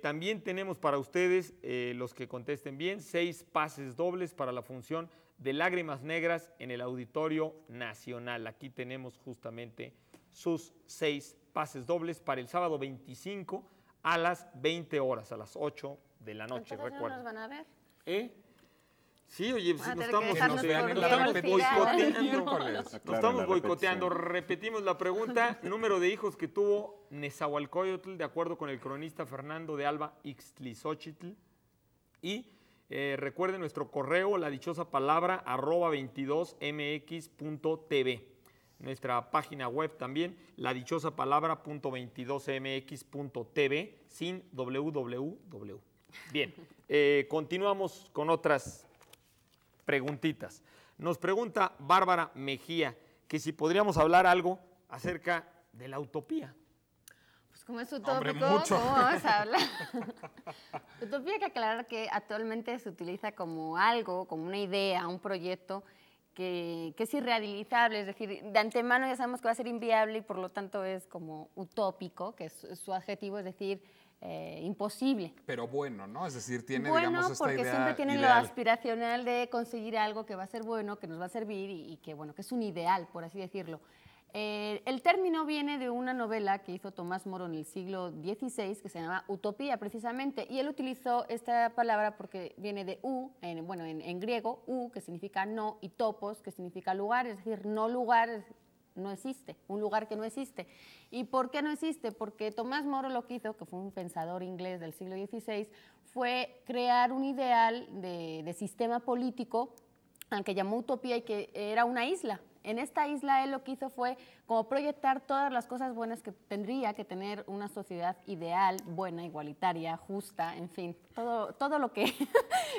C: También tenemos para ustedes, los que contesten bien, 6 pases dobles para la función de Lágrimas Negras en el Auditorio Nacional. Aquí tenemos justamente sus 6 pases dobles para el sábado 25 a las 20 horas, a las 8 de la noche,
D: Entonces, ¿no
C: recuerden.
D: nos van a ver?
C: Sí, oye, pues,
D: Van a
C: nos
D: tener que
C: estamos,
D: dejarnos
B: nos vean en la
D: repetición.
B: miércoles.
C: Nos
A: Claro,
C: estamos
A: la
C: boicoteando.
A: repetición.
C: Repetimos la pregunta. Número de hijos que tuvo Nezahualcóyotl, de acuerdo con el cronista Fernando de Alba Ixtlizóchitl. Y recuerden nuestro correo, la dichosa palabra, @22mx.tv. nuestra página web también, ladichosapalabra.22mx.tv, sin www. Bien, continuamos con otras preguntitas. Nos pregunta Bárbara Mejía que si podríamos hablar algo acerca de la utopía.
D: Pues como es utópico,
B: Hombre, mucho.
D: ¿cómo vamos a hablar? Utopía, hay que aclarar que actualmente se utiliza como algo, como una idea, un proyecto que es irrealizable, es decir, de antemano ya sabemos que va a ser inviable y por lo tanto es como utópico, que es su adjetivo, es decir, imposible.
B: Pero bueno, ¿no? Es decir, tiene,
D: Bueno,
B: digamos, esta
D: porque
B: idea
D: siempre tienen lo
B: ideal.
D: aspiracional de conseguir algo que va a ser bueno, que nos va a servir y que, bueno, que es un ideal, por así decirlo. El término viene de una novela que hizo Tomás Moro en el siglo XVI, que se llama Utopía, precisamente, y él utilizó esta palabra porque viene de en griego, que significa no, y topos, que significa lugar, es decir, no lugar, no existe, un lugar que no existe. ¿Y por qué no existe? Porque Tomás Moro lo que hizo, que fue un pensador inglés del siglo XVI, fue crear un ideal de sistema político al que llamó utopía y que era una isla. En esta isla él lo que hizo fue como proyectar todas las cosas buenas que tendría que tener una sociedad ideal, buena, igualitaria, justa, en fin, todo lo que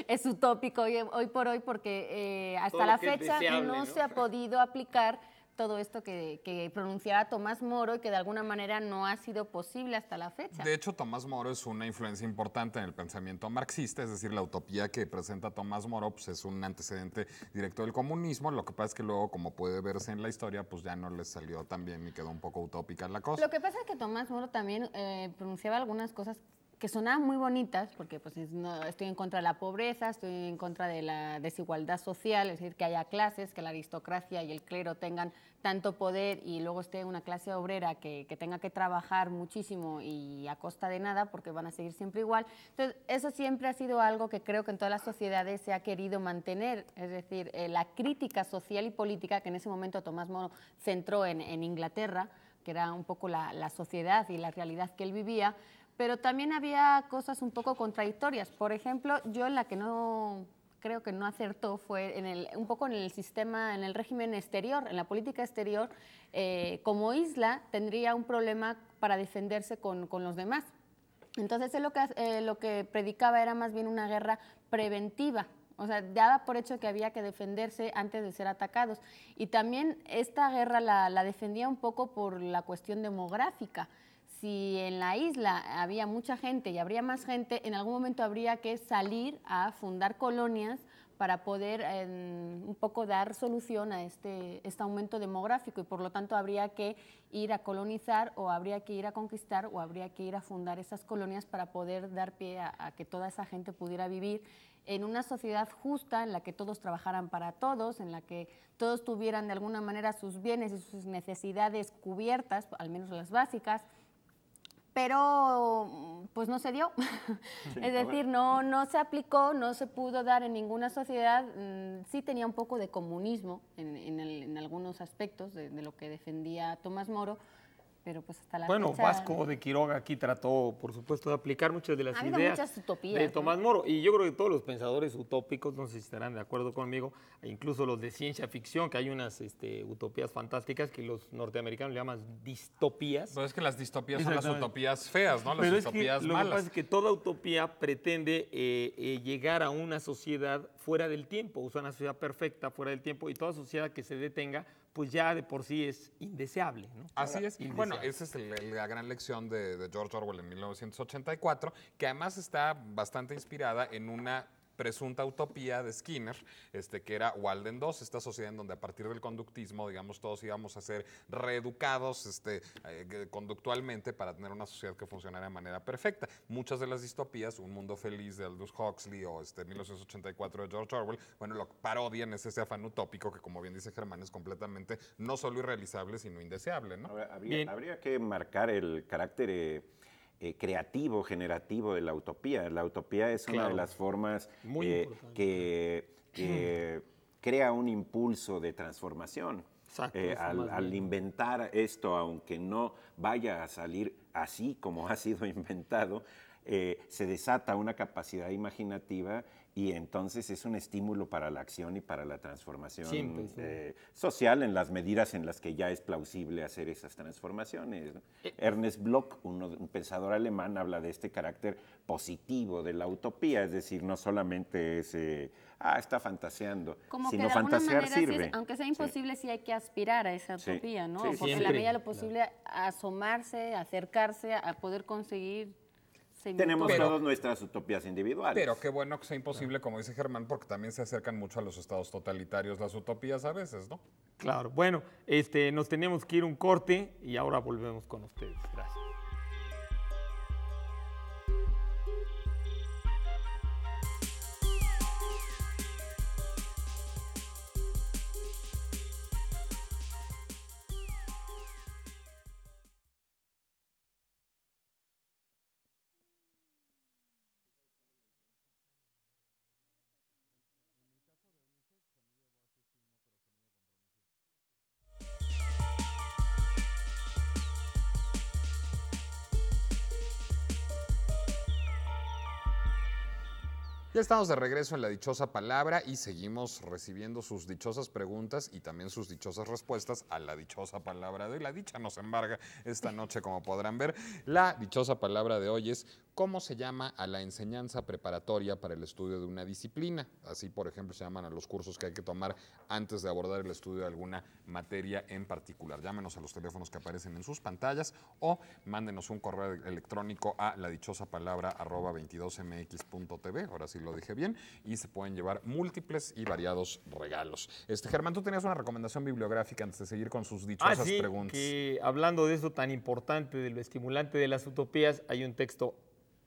D: es utópico hoy por hoy, porque hasta la fecha
C: deseable,
D: no se ha podido aplicar todo esto que pronunciaba Tomás Moro y que de alguna manera no ha sido posible hasta la fecha.
B: De hecho, Tomás Moro es una influencia importante en el pensamiento marxista, es decir, la utopía que presenta Tomás Moro pues, es un antecedente directo del comunismo. Lo que pasa es que luego, como puede verse en la historia, pues ya no les salió tan bien y quedó un poco utópica la cosa.
D: Lo que pasa es que Tomás Moro también pronunciaba algunas cosas que sonaban muy bonitas, porque pues, estoy en contra de la pobreza, estoy en contra de la desigualdad social, es decir, que haya clases, que la aristocracia y el clero tengan tanto poder y luego esté una clase obrera que tenga que trabajar muchísimo y a costa de nada, porque van a seguir siempre igual. Entonces, eso siempre ha sido algo que creo que en todas las sociedades se ha querido mantener, es decir, la crítica social y política que en ese momento Tomás Moro centró en Inglaterra, que era un poco la sociedad y la realidad que él vivía, pero también había cosas un poco contradictorias. Por ejemplo, yo en la que no creo que no acertó fue un poco en el sistema, en el régimen exterior, en la política exterior. Como isla tendría un problema para defenderse con los demás. Entonces él lo que predicaba era más bien una guerra preventiva. O sea, daba por hecho que había que defenderse antes de ser atacados. Y también esta guerra la defendía un poco por la cuestión demográfica. Si en la isla había mucha gente y habría más gente, en algún momento habría que salir a fundar colonias para poder un poco dar solución a este aumento demográfico y por lo tanto habría que ir a colonizar o habría que ir a conquistar o habría que ir a fundar esas colonias para poder dar pie a que toda esa gente pudiera vivir en una sociedad justa en la que todos trabajaran para todos, en la que todos tuvieran de alguna manera sus bienes y sus necesidades cubiertas, al menos las básicas. Pero pues no se dio, sí, es decir, no se aplicó, no se pudo dar en ninguna sociedad. Sí tenía un poco de comunismo en algunos aspectos de lo que defendía Tomás Moro, pero pues hasta la fecha...
C: Vasco de Quiroga aquí trató, por supuesto, de aplicar muchas de las ideas de Tomás Moro. Y yo creo que todos los pensadores utópicos, no sé si estarán de acuerdo conmigo, incluso los de ciencia ficción, que hay unas utopías fantásticas que los norteamericanos le llaman distopías.
B: Pero es que las distopías son las utopías feas, ¿no? Las
C: pero
B: utopías
C: lo
B: malas.
C: Lo que pasa es que toda utopía pretende llegar a una sociedad fuera del tiempo, o sea, una sociedad perfecta fuera del tiempo, y toda sociedad que se detenga pues ya de por sí es indeseable, ¿no?
B: Así es.
C: Indeseable.
B: Bueno, esa es la gran lección de George Orwell en 1984, que además está bastante inspirada en una presunta utopía de Skinner, que era Walden 2, esta sociedad en donde a partir del conductismo, digamos, todos íbamos a ser reeducados conductualmente para tener una sociedad que funcionara de manera perfecta. Muchas de las distopías, Un Mundo Feliz de Aldous Huxley o 1984 de George Orwell, bueno, lo que parodian es ese afán utópico que, como bien dice Germán, es completamente no solo irrealizable, sino indeseable, ¿no?
A: Habría que marcar el carácter creativo, generativo de la utopía. La utopía es una de las formas que crea un impulso de transformación.
C: Exacto,
A: al inventar esto, aunque no vaya a salir así como ha sido inventado, se desata una capacidad imaginativa y entonces es un estímulo para la acción y para la transformación social en las medidas en las que ya es plausible hacer esas transformaciones, ¿no? Ernest Bloch, un pensador alemán, habla de este carácter positivo de la utopía, es decir, no solamente es, está fantaseando,
D: como
A: sino
D: que de alguna
A: fantasear
D: manera,
A: sirve.
D: aunque sea imposible, sí hay que aspirar a esa utopía, ¿no?
A: Sí,
D: Porque en la
C: siempre.
D: medida de lo posible, asomarse, acercarse a poder conseguir
A: Tenemos
B: Pero-
A: todas nuestras utopías individuales.
B: Pero qué bueno que sea imposible, como dice Germán, porque también se acercan mucho a los estados totalitarios las utopías a veces, ¿no?
C: Claro, bueno, nos teníamos que ir un corte y ahora volvemos con ustedes. Gracias.
B: Ya estamos de regreso en La Dichosa Palabra y seguimos recibiendo sus dichosas preguntas y también sus dichosas respuestas a la dichosa palabra de hoy. La dicha nos embarga esta noche, como podrán ver. La dichosa palabra de hoy es ¿cómo se llama a la enseñanza preparatoria para el estudio de una disciplina? Así, por ejemplo, se llaman a los cursos que hay que tomar antes de abordar el estudio de alguna materia en particular. Llámenos a los teléfonos que aparecen en sus pantallas o mándenos un correo electrónico a ladichosapalabra@22mx.tv. Ahora sí lo dije bien, y se pueden llevar múltiples y variados regalos. Germán, tú tenías una recomendación bibliográfica antes de seguir con sus dichosas
C: sí,
B: preguntas.
C: que hablando de eso tan importante, de lo estimulante de las utopías, hay un texto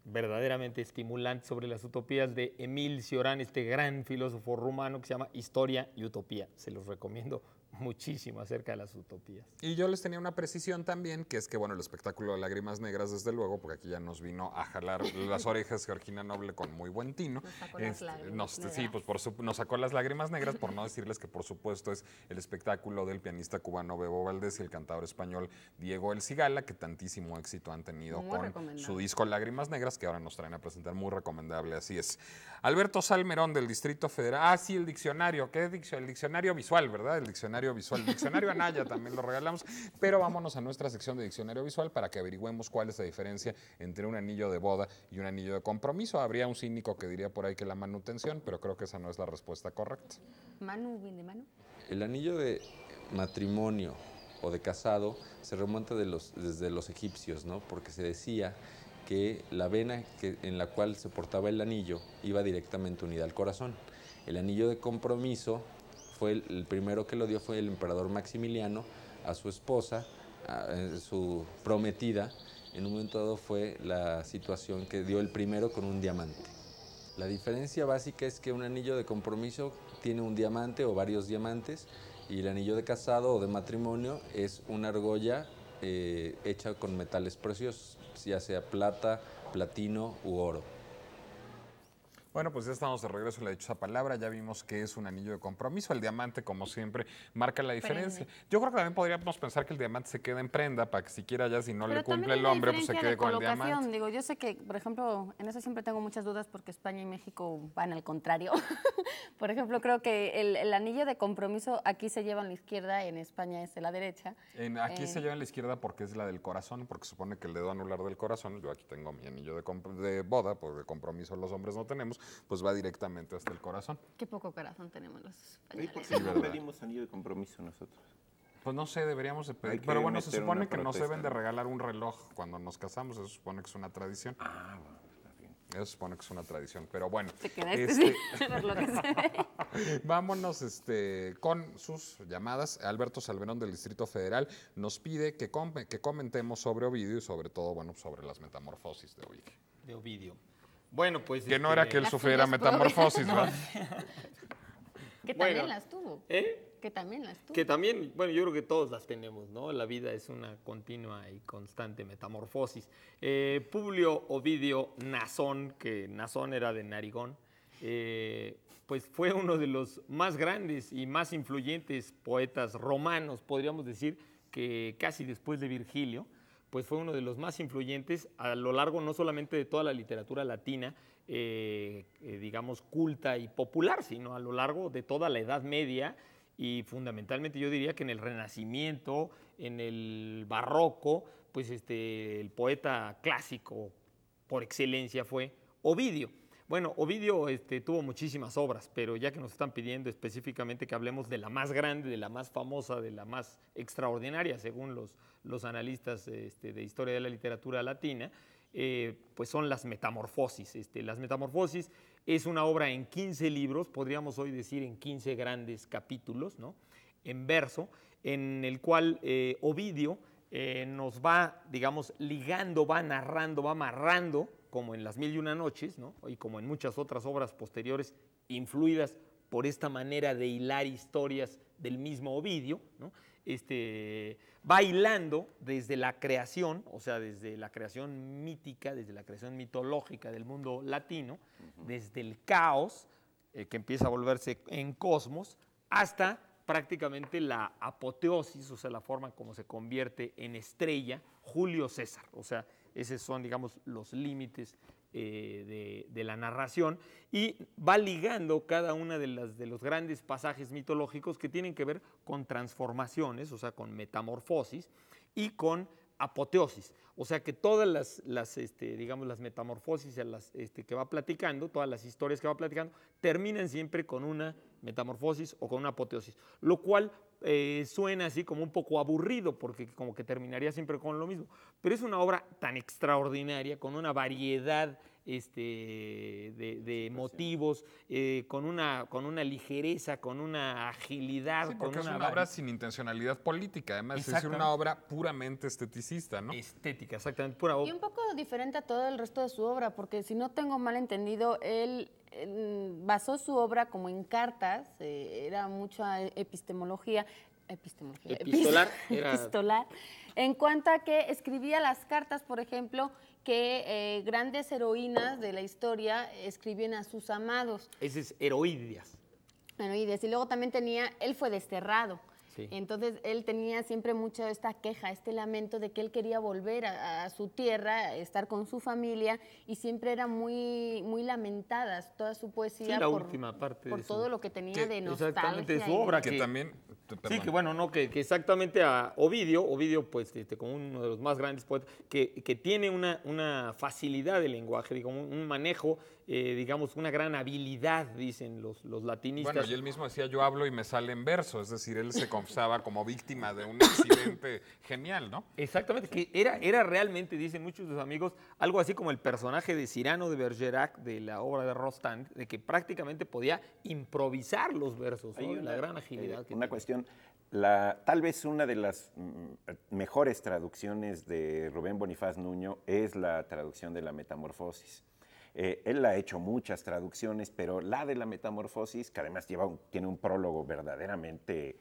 C: verdaderamente estimulante sobre las utopías de Émile Cioran, este gran filósofo rumano que se llama Historia y Utopía. Se los recomiendo muchísimo acerca de las utopías.
B: Y yo les tenía una precisión también, que es que, bueno, el espectáculo de Lágrimas Negras, desde luego, porque aquí ya nos vino a jalar las orejas Georgina Noble con muy buen tino.
D: Nos sacó las lágrimas negras.
B: Sí, pues nos sacó las lágrimas negras, por no decirles que, por supuesto, es el espectáculo del pianista cubano Bebo Valdés y el cantador español Diego El Cigala, que tantísimo éxito han tenido
D: Muy
B: con
D: recomendable.
B: su disco Lágrimas Negras, que ahora nos traen a presentar, muy recomendable, así es. Alberto Salmerón, del Distrito Federal. Sí, el diccionario. ¿Qué el diccionario visual, ¿verdad? El diccionario visual. El diccionario Anaya también lo regalamos. Pero vámonos a nuestra sección de diccionario visual para que averigüemos cuál es la diferencia entre un anillo de boda y un anillo de compromiso. Habría un cínico que diría por ahí que la manutención, pero creo que esa no es la respuesta correcta.
D: Manu, ¿viene Manu?
F: El anillo de matrimonio o de casado se remonta desde los egipcios, ¿no? Porque se decía que la vena en la cual se portaba el anillo iba directamente unida al corazón. El anillo de compromiso el primero que lo dio fue el emperador Maximiliano a su esposa, a su prometida. En un momento dado fue la situación que dio el primero con un diamante. La diferencia básica es que un anillo de compromiso tiene un diamante o varios diamantes, y el anillo de casado o de matrimonio es una argolla hecha con metales preciosos, ya sea plata, platino u oro.
B: Bueno, pues ya estamos de regreso en La Dichosa Palabra. Ya vimos que es un anillo de compromiso. El diamante, como siempre, marca la diferencia. Yo creo que también podríamos pensar que el diamante se queda en prenda para que siquiera ya si no le cumple el hombre, pues se quede con el diamante.
D: Digo, yo sé que, por ejemplo, en eso siempre tengo muchas dudas porque España y México van al contrario. Por ejemplo, creo que el anillo de compromiso aquí se lleva en la izquierda, en España es de la derecha.
B: Aquí se lleva en la izquierda porque es la del corazón, porque supone que el dedo anular del corazón, yo aquí tengo mi anillo de boda, pues de compromiso los hombres no tenemos, pues va directamente hasta el corazón.
D: Qué poco corazón tenemos los españoles.
A: ¿Por qué no pedimos anillo de compromiso nosotros?
B: Pues no sé, deberíamos de pedir. Pero bueno, se supone que nos deben de regalar un reloj cuando nos casamos, eso supone que es una tradición.
A: Ah, bueno, está bien.
B: Eso supone que es una tradición, pero bueno.
D: Te quedaste sin ver lo que se ve.
B: Vámonos con sus llamadas. Alberto Salmerón, del Distrito Federal, nos pide que comentemos sobre Ovidio y sobre todo, bueno, sobre las metamorfosis de Ovidio.
C: De Ovidio. Bueno, pues...
B: Que no era que él
D: Las
B: sufriera
D: tuyas,
B: metamorfosis, ¿verdad?
D: Que
C: Bueno.
D: también las tuvo. Que también las tuvo.
C: Que también, bueno, yo creo que todos las tenemos, ¿no? La vida es una continua y constante metamorfosis. Publio Ovidio Nasón, que Nasón era de Narigón, pues fue uno de los más grandes y más influyentes poetas romanos, podríamos decir, que casi después de Virgilio, pues fue uno de los más influyentes a lo largo no solamente de toda la literatura latina, digamos, culta y popular, sino a lo largo de toda la Edad Media y fundamentalmente yo diría que en el Renacimiento, en el Barroco, pues el poeta clásico por excelencia fue Ovidio. Bueno, Ovidio tuvo muchísimas obras, pero ya que nos están pidiendo específicamente que hablemos de la más grande, de la más famosa, de la más extraordinaria, según los analistas de historia de la literatura latina, pues son las Metamorfosis. Las Metamorfosis es una obra en 15 libros, podríamos hoy decir en 15 grandes capítulos, ¿no? En verso, en el cual Ovidio nos va, digamos, ligando, va narrando, va amarrando, como en Las Mil y Una Noches, ¿no? Y como en muchas otras obras posteriores influidas por esta manera de hilar historias del mismo Ovidio, ¿no? Va hilando desde la creación, o sea, desde la creación mítica, desde la creación mitológica del mundo latino, desde el caos, que empieza a volverse en cosmos, hasta prácticamente la apoteosis, o sea, la forma como se convierte en estrella Julio César. O sea, esos son, digamos, los límites de la narración y va ligando cada una de los grandes pasajes mitológicos que tienen que ver con transformaciones, o sea, con metamorfosis y con apoteosis. O sea que todas digamos, las metamorfosis que va platicando, todas las historias que va platicando, terminan siempre con una metamorfosis o con una apoteosis, lo cual suena así como un poco aburrido, porque como que terminaría siempre con lo mismo. Pero es una obra tan extraordinaria, con una variedad de motivos, con una ligereza, con una agilidad.
B: Sí, porque
C: con
B: es una obra sin intencionalidad política, además es una obra puramente esteticista, ¿no?
C: Estética, exactamente, pura obra.
D: Y un poco diferente a todo el resto de su obra, porque si no tengo mal entendido, él basó su obra como en cartas, era mucha epistolar, en cuanto a que escribía las cartas, por ejemplo, que grandes heroínas de la historia escribían a sus amados.
C: Ese es Heroídias.
D: Heroídias. Y luego también él fue desterrado.
C: Sí.
D: Entonces él tenía siempre mucho esta queja, este lamento de que él quería volver a su tierra, estar con su familia, y siempre era muy, muy lamentadas toda su poesía,
C: Sí, la última parte
D: por
C: de
D: todo lo que tenía de nostalgia.
C: Exactamente, de su obra.
B: Que también...
C: Sí, que bueno, no, que exactamente a Ovidio, pues como uno de los más grandes poetas, que tiene una facilidad de lenguaje, digamos, un manejo, digamos, una gran habilidad, dicen los latinistas.
B: Bueno, y él mismo decía, yo hablo y me sale en verso, es decir, él se confesaba como víctima de un accidente genial, ¿no?
C: Exactamente, que era realmente, dicen muchos de sus amigos, algo así como el personaje de Cyrano de Bergerac de la obra de Rostand, de que prácticamente podía improvisar los versos, ¿no? La gran agilidad que
A: una
C: tenía.
A: cuestión, tal vez una de las mejores traducciones de Rubén Bonifaz Nuño es la traducción de la Metamorfosis. Él ha hecho muchas traducciones, pero la de la Metamorfosis, que además tiene un prólogo verdaderamente,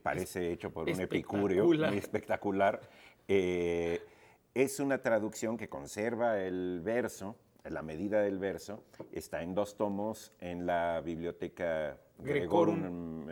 A: parece hecho por un epicúreo, muy espectacular, es una traducción que conserva el verso, la medida del verso, está en 2 tomos en la biblioteca
C: Grecorum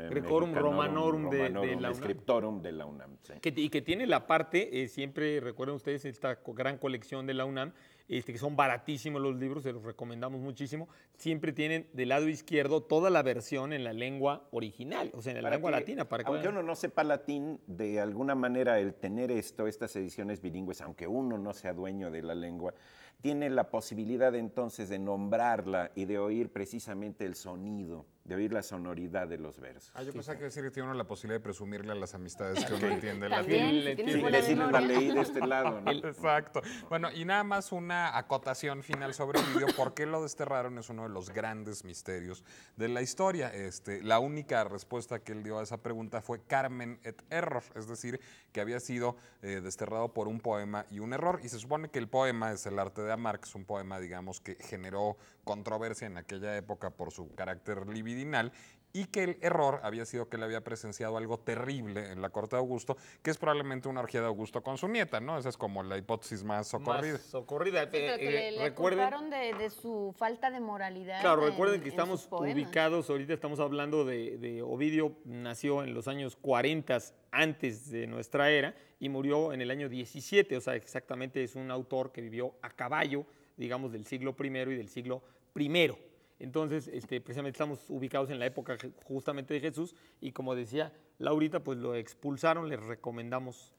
C: Romanorum de la UNAM.
A: Scriptorum de la UNAM. Sí.
C: Y que tiene la parte, siempre recuerden ustedes esta gran colección de la UNAM, que son baratísimos los libros, se los recomendamos muchísimo. Siempre tienen del lado izquierdo toda la versión en la lengua original, o sea, en la lengua latina.
A: Aunque uno no sepa latín, de alguna manera el tener estas ediciones bilingües, aunque uno no sea dueño de la lengua, tiene la posibilidad entonces de nombrarla y de oír precisamente el sonido, de oír la sonoridad de los versos.
B: Yo pensaba que decir que tiene uno la posibilidad de presumirle a las amistades que uno entiende
D: También,
B: latín.
D: si buena
A: decirles la
D: memoria.
A: leí de este lado, ¿no?
B: Exacto. Bueno, y nada más una acotación final sobre Ovidio. ¿Por qué lo desterraron? Es uno de los grandes misterios de la historia. La única respuesta que él dio a esa pregunta fue Carmen et error, es decir, que había sido desterrado por un poema y un error. Y se supone que el poema es El arte de amar, que es un poema, digamos, que generó controversia en aquella época por su carácter libidinal. y que el error había sido que él había presenciado algo terrible en la corte de Augusto, que es probablemente una orgía de Augusto con su nieta, ¿no? Esa es como la hipótesis más socorrida.
C: Más socorrida.
D: Sí, pero que le
C: Recuerden,
D: culparon de su falta de moralidad.
C: claro, recuerden que
D: en
C: estamos
D: sus poemas.
C: ubicados, ahorita estamos hablando de Ovidio, nació en los años 40 antes de nuestra era y murió en el año 17, o sea, exactamente es un autor que vivió a caballo, digamos, del siglo I y del siglo I. Entonces, precisamente estamos ubicados en la época justamente de Jesús y como decía Laurita, pues lo expulsaron, les recomendamos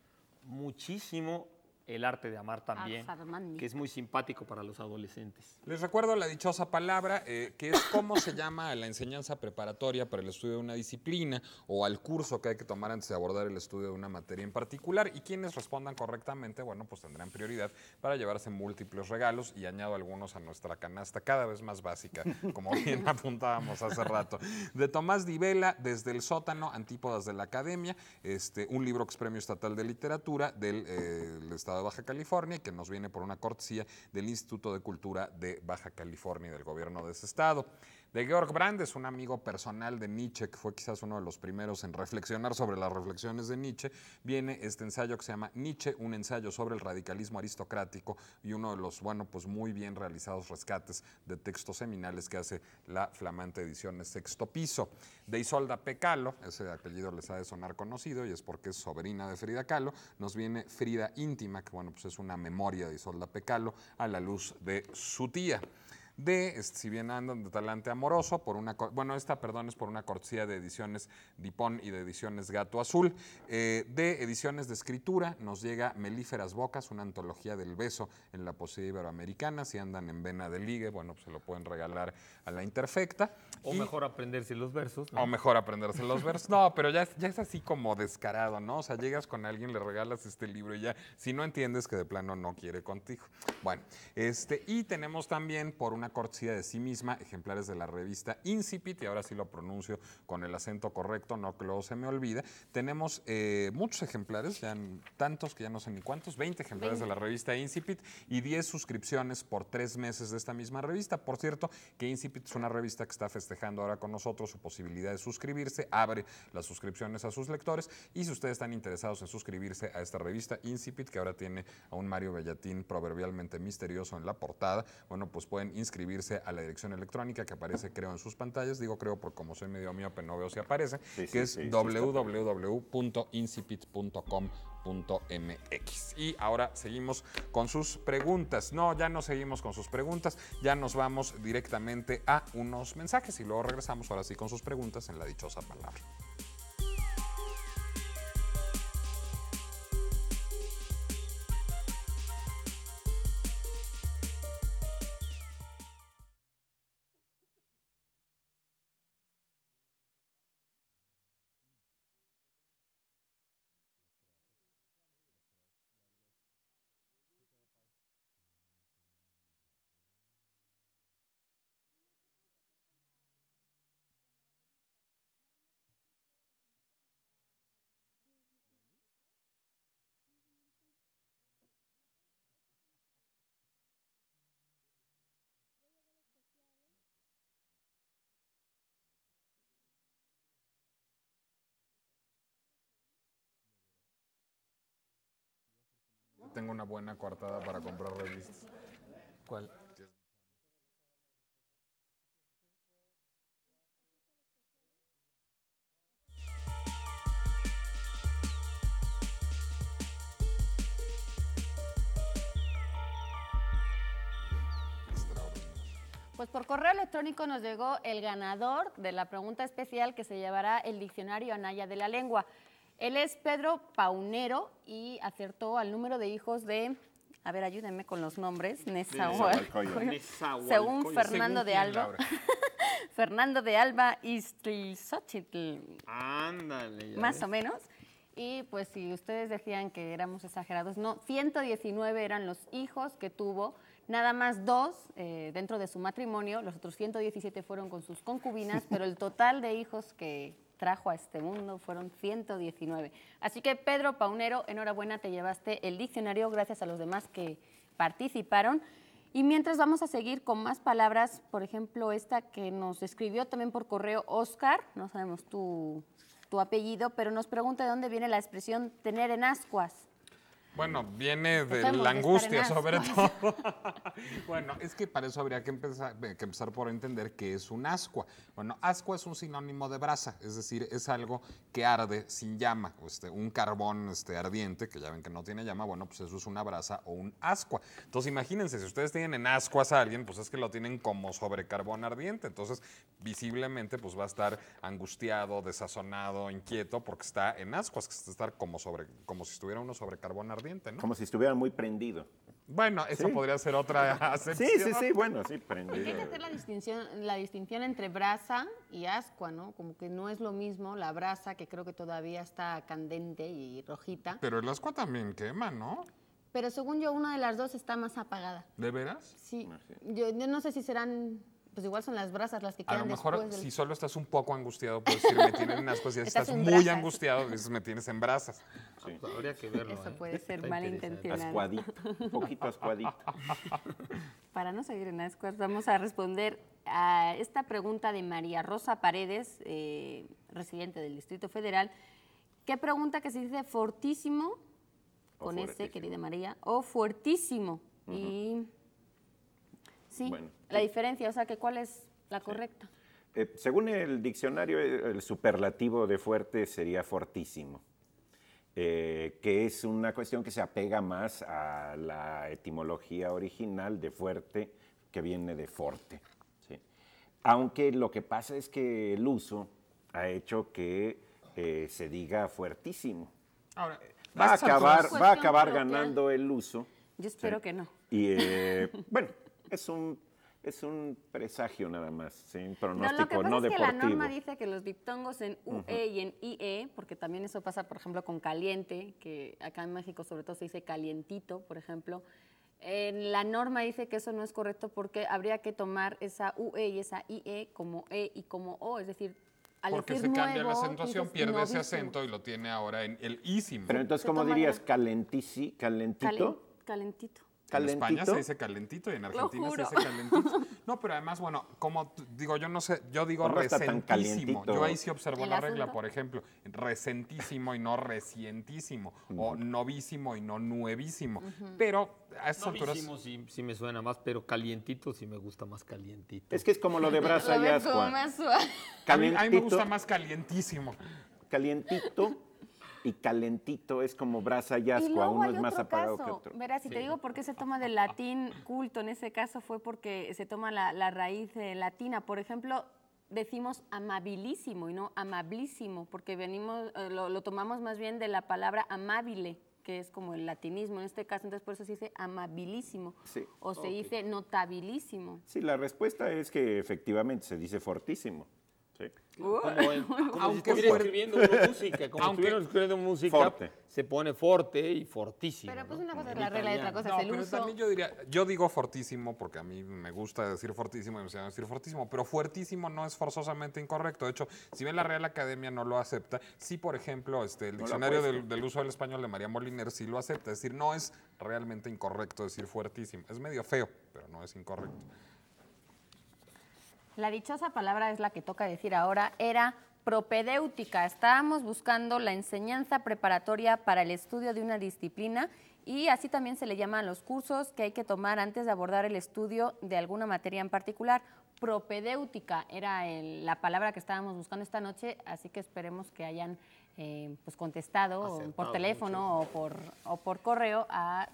C: muchísimo El arte de amar también,
D: Al-Farmani.
C: que es muy simpático para los adolescentes.
B: Les recuerdo la dichosa palabra, que es cómo se llama a la enseñanza preparatoria para el estudio de una disciplina o al curso que hay que tomar antes de abordar el estudio de una materia en particular. Y quienes respondan correctamente, bueno, pues tendrán prioridad para llevarse múltiples regalos y añado algunos a nuestra canasta cada vez más básica, como bien apuntábamos hace rato. De Tomás Di Vela, Desde el sótano, Antípodas de la Academia, un libro que es Premio Estatal de Literatura del Estado de Baja California, que nos viene por una cortesía del Instituto de Cultura de Baja California y del gobierno de ese estado. De Georg Brandes, un amigo personal de Nietzsche, que fue quizás uno de los primeros en reflexionar sobre las reflexiones de Nietzsche, viene este ensayo que se llama Nietzsche, un ensayo sobre el radicalismo aristocrático, y uno de los, bueno, pues muy bien realizados rescates de textos seminales que hace la flamante edición Sexto Piso. De Isolda P. Kahlo, ese apellido les ha de sonar conocido y es porque es sobrina de Frida Kahlo, nos viene Frida íntima, que bueno, pues es una memoria de Isolda P. Kahlo a la luz de su tía. Si bien andan de talante amoroso, es por una cortesía de ediciones Dipón y de ediciones Gato Azul. De ediciones de escritura nos llega Melíferas Bocas, una antología del beso en la poesía iberoamericana. Si andan en vena de ligue, bueno, pues se lo pueden regalar a la Interfecta.
C: O mejor aprenderse los versos, ¿no?
B: O mejor aprenderse los versos. No, pero ya es así como descarado, ¿no? O sea, llegas con alguien, le regalas este libro y ya, si no entiendes que de plano no quiere contigo. Bueno, y tenemos también por una cortesía de sí misma ejemplares de la revista Incipit, y ahora sí lo pronuncio con el acento correcto, no que luego se me olvida. Tenemos muchos ejemplares, ya tantos que ya no sé ni cuántos, 20 ejemplares de la revista Incipit y 10 suscripciones por 3 meses de esta misma revista. Por cierto, que Incipit es una revista que está festejando ahora con nosotros su posibilidad de suscribirse, abre las suscripciones a sus lectores, y si ustedes están interesados en suscribirse a esta revista Incipit, que ahora tiene a un Mario Bellatín proverbialmente misterioso en la portada, bueno, pues pueden inscribirse a la dirección electrónica que aparece, creo, en sus pantallas. Digo creo porque como soy medio miope no veo si aparece, es www.incipit.com.mx. Y ahora seguimos con sus preguntas. No, ya no seguimos con sus preguntas, ya nos vamos directamente a unos mensajes y luego regresamos ahora sí con sus preguntas en la dichosa palabra. Tengo una buena coartada para comprar revistas.
C: ¿Cuál?
D: Pues por correo electrónico nos llegó el ganador de la pregunta especial que se llevará el diccionario Anaya de la Lengua. Él es Pedro Paunero y acertó al número de hijos de, a ver, ayúdenme con los nombres,
A: Nezahualcóyotl.
D: según Fernando de Alba. Fernando de Alba Iztlilxóchitl.
C: Ándale.
D: Más o menos. Y pues si ustedes decían que éramos exagerados, no, 119 eran los hijos que tuvo, nada más 2 dentro de su matrimonio, los otros 117 fueron con sus concubinas, pero el total de hijos que trajo a este mundo fueron 119. Así que Pedro Paunero, enhorabuena, te llevaste el diccionario gracias a los demás que participaron. Y mientras vamos a seguir con más palabras, por ejemplo, esta que nos escribió también por correo Oscar, no sabemos tu apellido, pero nos pregunta de dónde viene la expresión tener en ascuas.
B: Bueno, viene de
D: Dejemos
B: la
D: de
B: angustia,
D: estar en
B: sobre
D: ascuas.
B: todo. Bueno, es que para eso habría que empezar por entender qué es un ascua. Bueno, ascua es un sinónimo de brasa, es decir, es algo que arde sin llama. Un carbón ardiente, que ya ven que no tiene llama, bueno, pues eso es una brasa o un ascua. Entonces, imagínense, si ustedes tienen en ascuas a alguien, pues es que lo tienen como sobre carbón ardiente. Entonces, visiblemente, pues va a estar angustiado, desazonado, inquieto, porque está en ascuas, que está como si estuviera uno sobre carbón ardiente. ¿No?
A: Como si estuviera muy prendido.
B: Bueno, eso podría ser otra acepción.
A: Sí, bueno, sí, prendido.
D: Hay que hacer la distinción entre brasa y ascua, ¿no? Como que no es lo mismo la brasa, que creo que todavía está candente y rojita.
B: Pero el ascua también quema, ¿no?
D: Pero según yo, una de las dos está más apagada.
B: ¿De veras?
D: Sí. Yo no sé si serán... Pues igual son las brasas las que
B: A
D: quedan
B: lo mejor,
D: después
B: si solo estás un poco angustiado, puedes decir, me tienen en ascuas. Y si estás
D: en
B: muy
D: brasas.
B: angustiado, dices, me tienes en brasas.
A: Sí.
C: Pues habría que verlo.
D: Eso puede ser
C: Está
D: malintencionado.
A: Ascuadito, un poquito ascuadito.
D: Para no seguir en ascuas, vamos a responder a esta pregunta de María Rosa Paredes, residente del Distrito Federal, que pregunta que se dice fortísimo, con S, querida María, o fuertísimo. Y sí,
A: Bueno,
D: la diferencia, o sea, que ¿cuál es la correcta?
A: Según el diccionario, el superlativo de fuerte sería fortísimo, que es una cuestión que se apega más a la etimología original de fuerte, que viene de forte. ¿Sí? Aunque lo que pasa es que el uso ha hecho que se diga fuertísimo.
B: Ahora,
A: Va a acabar
D: Cuestión coloquial.
A: ganando el uso.
D: Yo espero
A: Sí.
D: que no.
A: Y bueno, es un presagio nada más, ¿sí? Un
D: No, lo que
A: pronóstico
D: pasa
A: no
D: es que
A: deportivo.
D: la norma dice que los diptongos en UE y en IE, porque también eso pasa, por ejemplo, con caliente, que acá en México sobre todo se dice calientito, por ejemplo. En la norma dice que eso no es correcto porque habría que tomar esa UE y esa IE como E y como O, es decir, al
B: porque
D: decir
B: se cambia la
D: nuevo, tú
B: acentuación,
D: dices
B: pierde ese
D: novísimo.
B: acento y lo tiene ahora en el ísimo.
A: Pero entonces,
D: Se
A: ¿cómo
D: toma
A: dirías?
D: la-
A: ¿Calentito?
D: Calentito.
B: En España
A: ¿Calentito?
B: se dice calentito y en Argentina se
D: juro.
B: dice calentito. No, pero además, bueno, como digo, yo no sé, yo digo
A: Pues no está tan
B: recentísimo.
A: calientito.
B: Yo ahí sí observo
D: ¿El
B: la regla,
D: asunto?
B: por ejemplo, recentísimo y no recientísimo, o novísimo y no nuevísimo. Pero a estas alturas...
C: Novísimo sí me suena más, pero calientito sí me gusta más calientito.
A: Es que es como lo de brasa
D: Lo
A: y
D: ves como
A: ascua.
D: más suave.
B: A mí me
A: Calientito,
B: gusta más calientísimo.
A: calientito y calentito es como brasa y
D: Y
A: ascua.
D: luego
A: Uno
D: hay
A: es más
D: otro
A: apagado
D: caso.
A: que otro.
D: Verás, si te digo por qué se toma del latín culto, en ese caso fue porque se toma la raíz latina. Por ejemplo, decimos amabilísimo y no amablísimo, porque lo tomamos más bien de la palabra amabile, que es como el latinismo en este caso, entonces por eso se dice amabilísimo,
A: Sí.
D: o se dice notabilísimo.
A: Sí, la respuesta es que efectivamente se dice fortísimo. Sí.
C: Como si
B: Aunque
C: estuviera
B: fuera-
C: escribiendo una música, como si
B: Aunque-
C: estuviera escribiendo música,
A: Forte.
C: se pone forte y fortísimo.
D: Pero pues
C: ¿no?
D: una cosa es
C: En
D: la regla y otra
C: italiano.
D: cosa
B: No,
D: es el
B: pero
D: uso.
B: también yo digo fortísimo porque a mí me gusta decir fortísimo y me gusta decir fortísimo, pero fuertísimo no es forzosamente incorrecto. De hecho, si bien la Real Academia no lo acepta, sí, por ejemplo, el diccionario del uso del español de María Moliner sí lo acepta. Es decir, no es realmente incorrecto decir fuertísimo. Es medio feo, pero no es incorrecto.
D: La dichosa palabra es la que toca decir ahora, era propedéutica. Estábamos buscando la enseñanza preparatoria para el estudio de una disciplina y así también se le llaman los cursos que hay que tomar antes de abordar el estudio de alguna materia en particular. Propedéutica era la palabra que estábamos buscando esta noche, así que esperemos que hayan pues contestado por
C: Acertado
D: teléfono o por correo a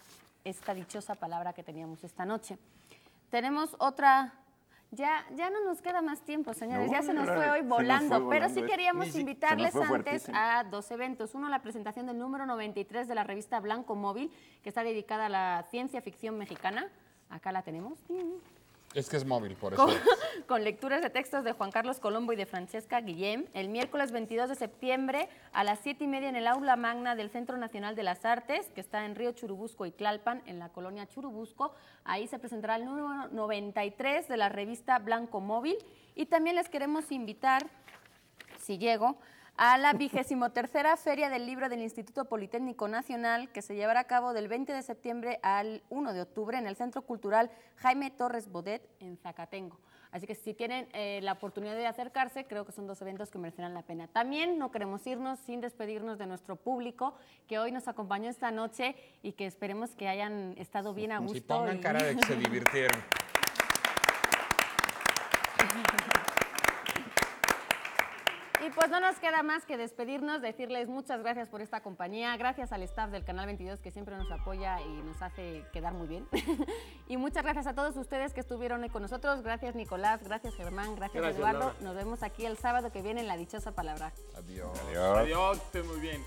D: esta dichosa palabra que teníamos esta noche. Tenemos otra... Ya no nos queda más tiempo, señores.
A: No,
D: ya se nos
A: se
D: fue
A: nos
D: hoy
A: fue
D: volando. Pero sí
A: volando.
D: queríamos
A: Se nos
D: invitarles
A: fue
D: antes
A: fuertísimo.
D: a dos eventos. Uno, la presentación del número 93 de la revista Blanco Móvil, que está dedicada a la ciencia ficción mexicana. Acá la tenemos.
B: Es que es móvil, por eso.
D: Con lecturas de textos de Juan Carlos Colombo y de Francesca Guillem, el miércoles 22 de septiembre a las 7:30 en el Aula Magna del Centro Nacional de las Artes, que está en Río Churubusco y Tlalpan, en la colonia Churubusco. Ahí se presentará el número 93 de la revista Blanco Móvil. Y también les queremos invitar, si llego,
G: a la 23ª Feria del Libro del Instituto Politécnico Nacional, que se llevará a cabo del 20 de septiembre al 1 de octubre en el Centro Cultural Jaime Torres Bodet en Zacatenco. Así que si tienen la oportunidad de acercarse, creo que son dos eventos que merecerán la pena. También no queremos irnos sin despedirnos de nuestro público que hoy nos acompañó esta noche y que esperemos que hayan estado bien a gusto.
B: Si pongan cara de que se divirtieron.
D: Y pues no nos queda más que despedirnos, decirles muchas gracias por esta compañía, gracias al staff del Canal 22 que siempre nos apoya y nos hace quedar muy bien. Y muchas gracias a todos ustedes que estuvieron hoy con nosotros. Gracias Nicolás, gracias Germán, gracias Eduardo. Laura. Nos vemos aquí el sábado que viene en La Dichosa Palabra.
B: Adiós.
C: Adiós, que estén muy bien.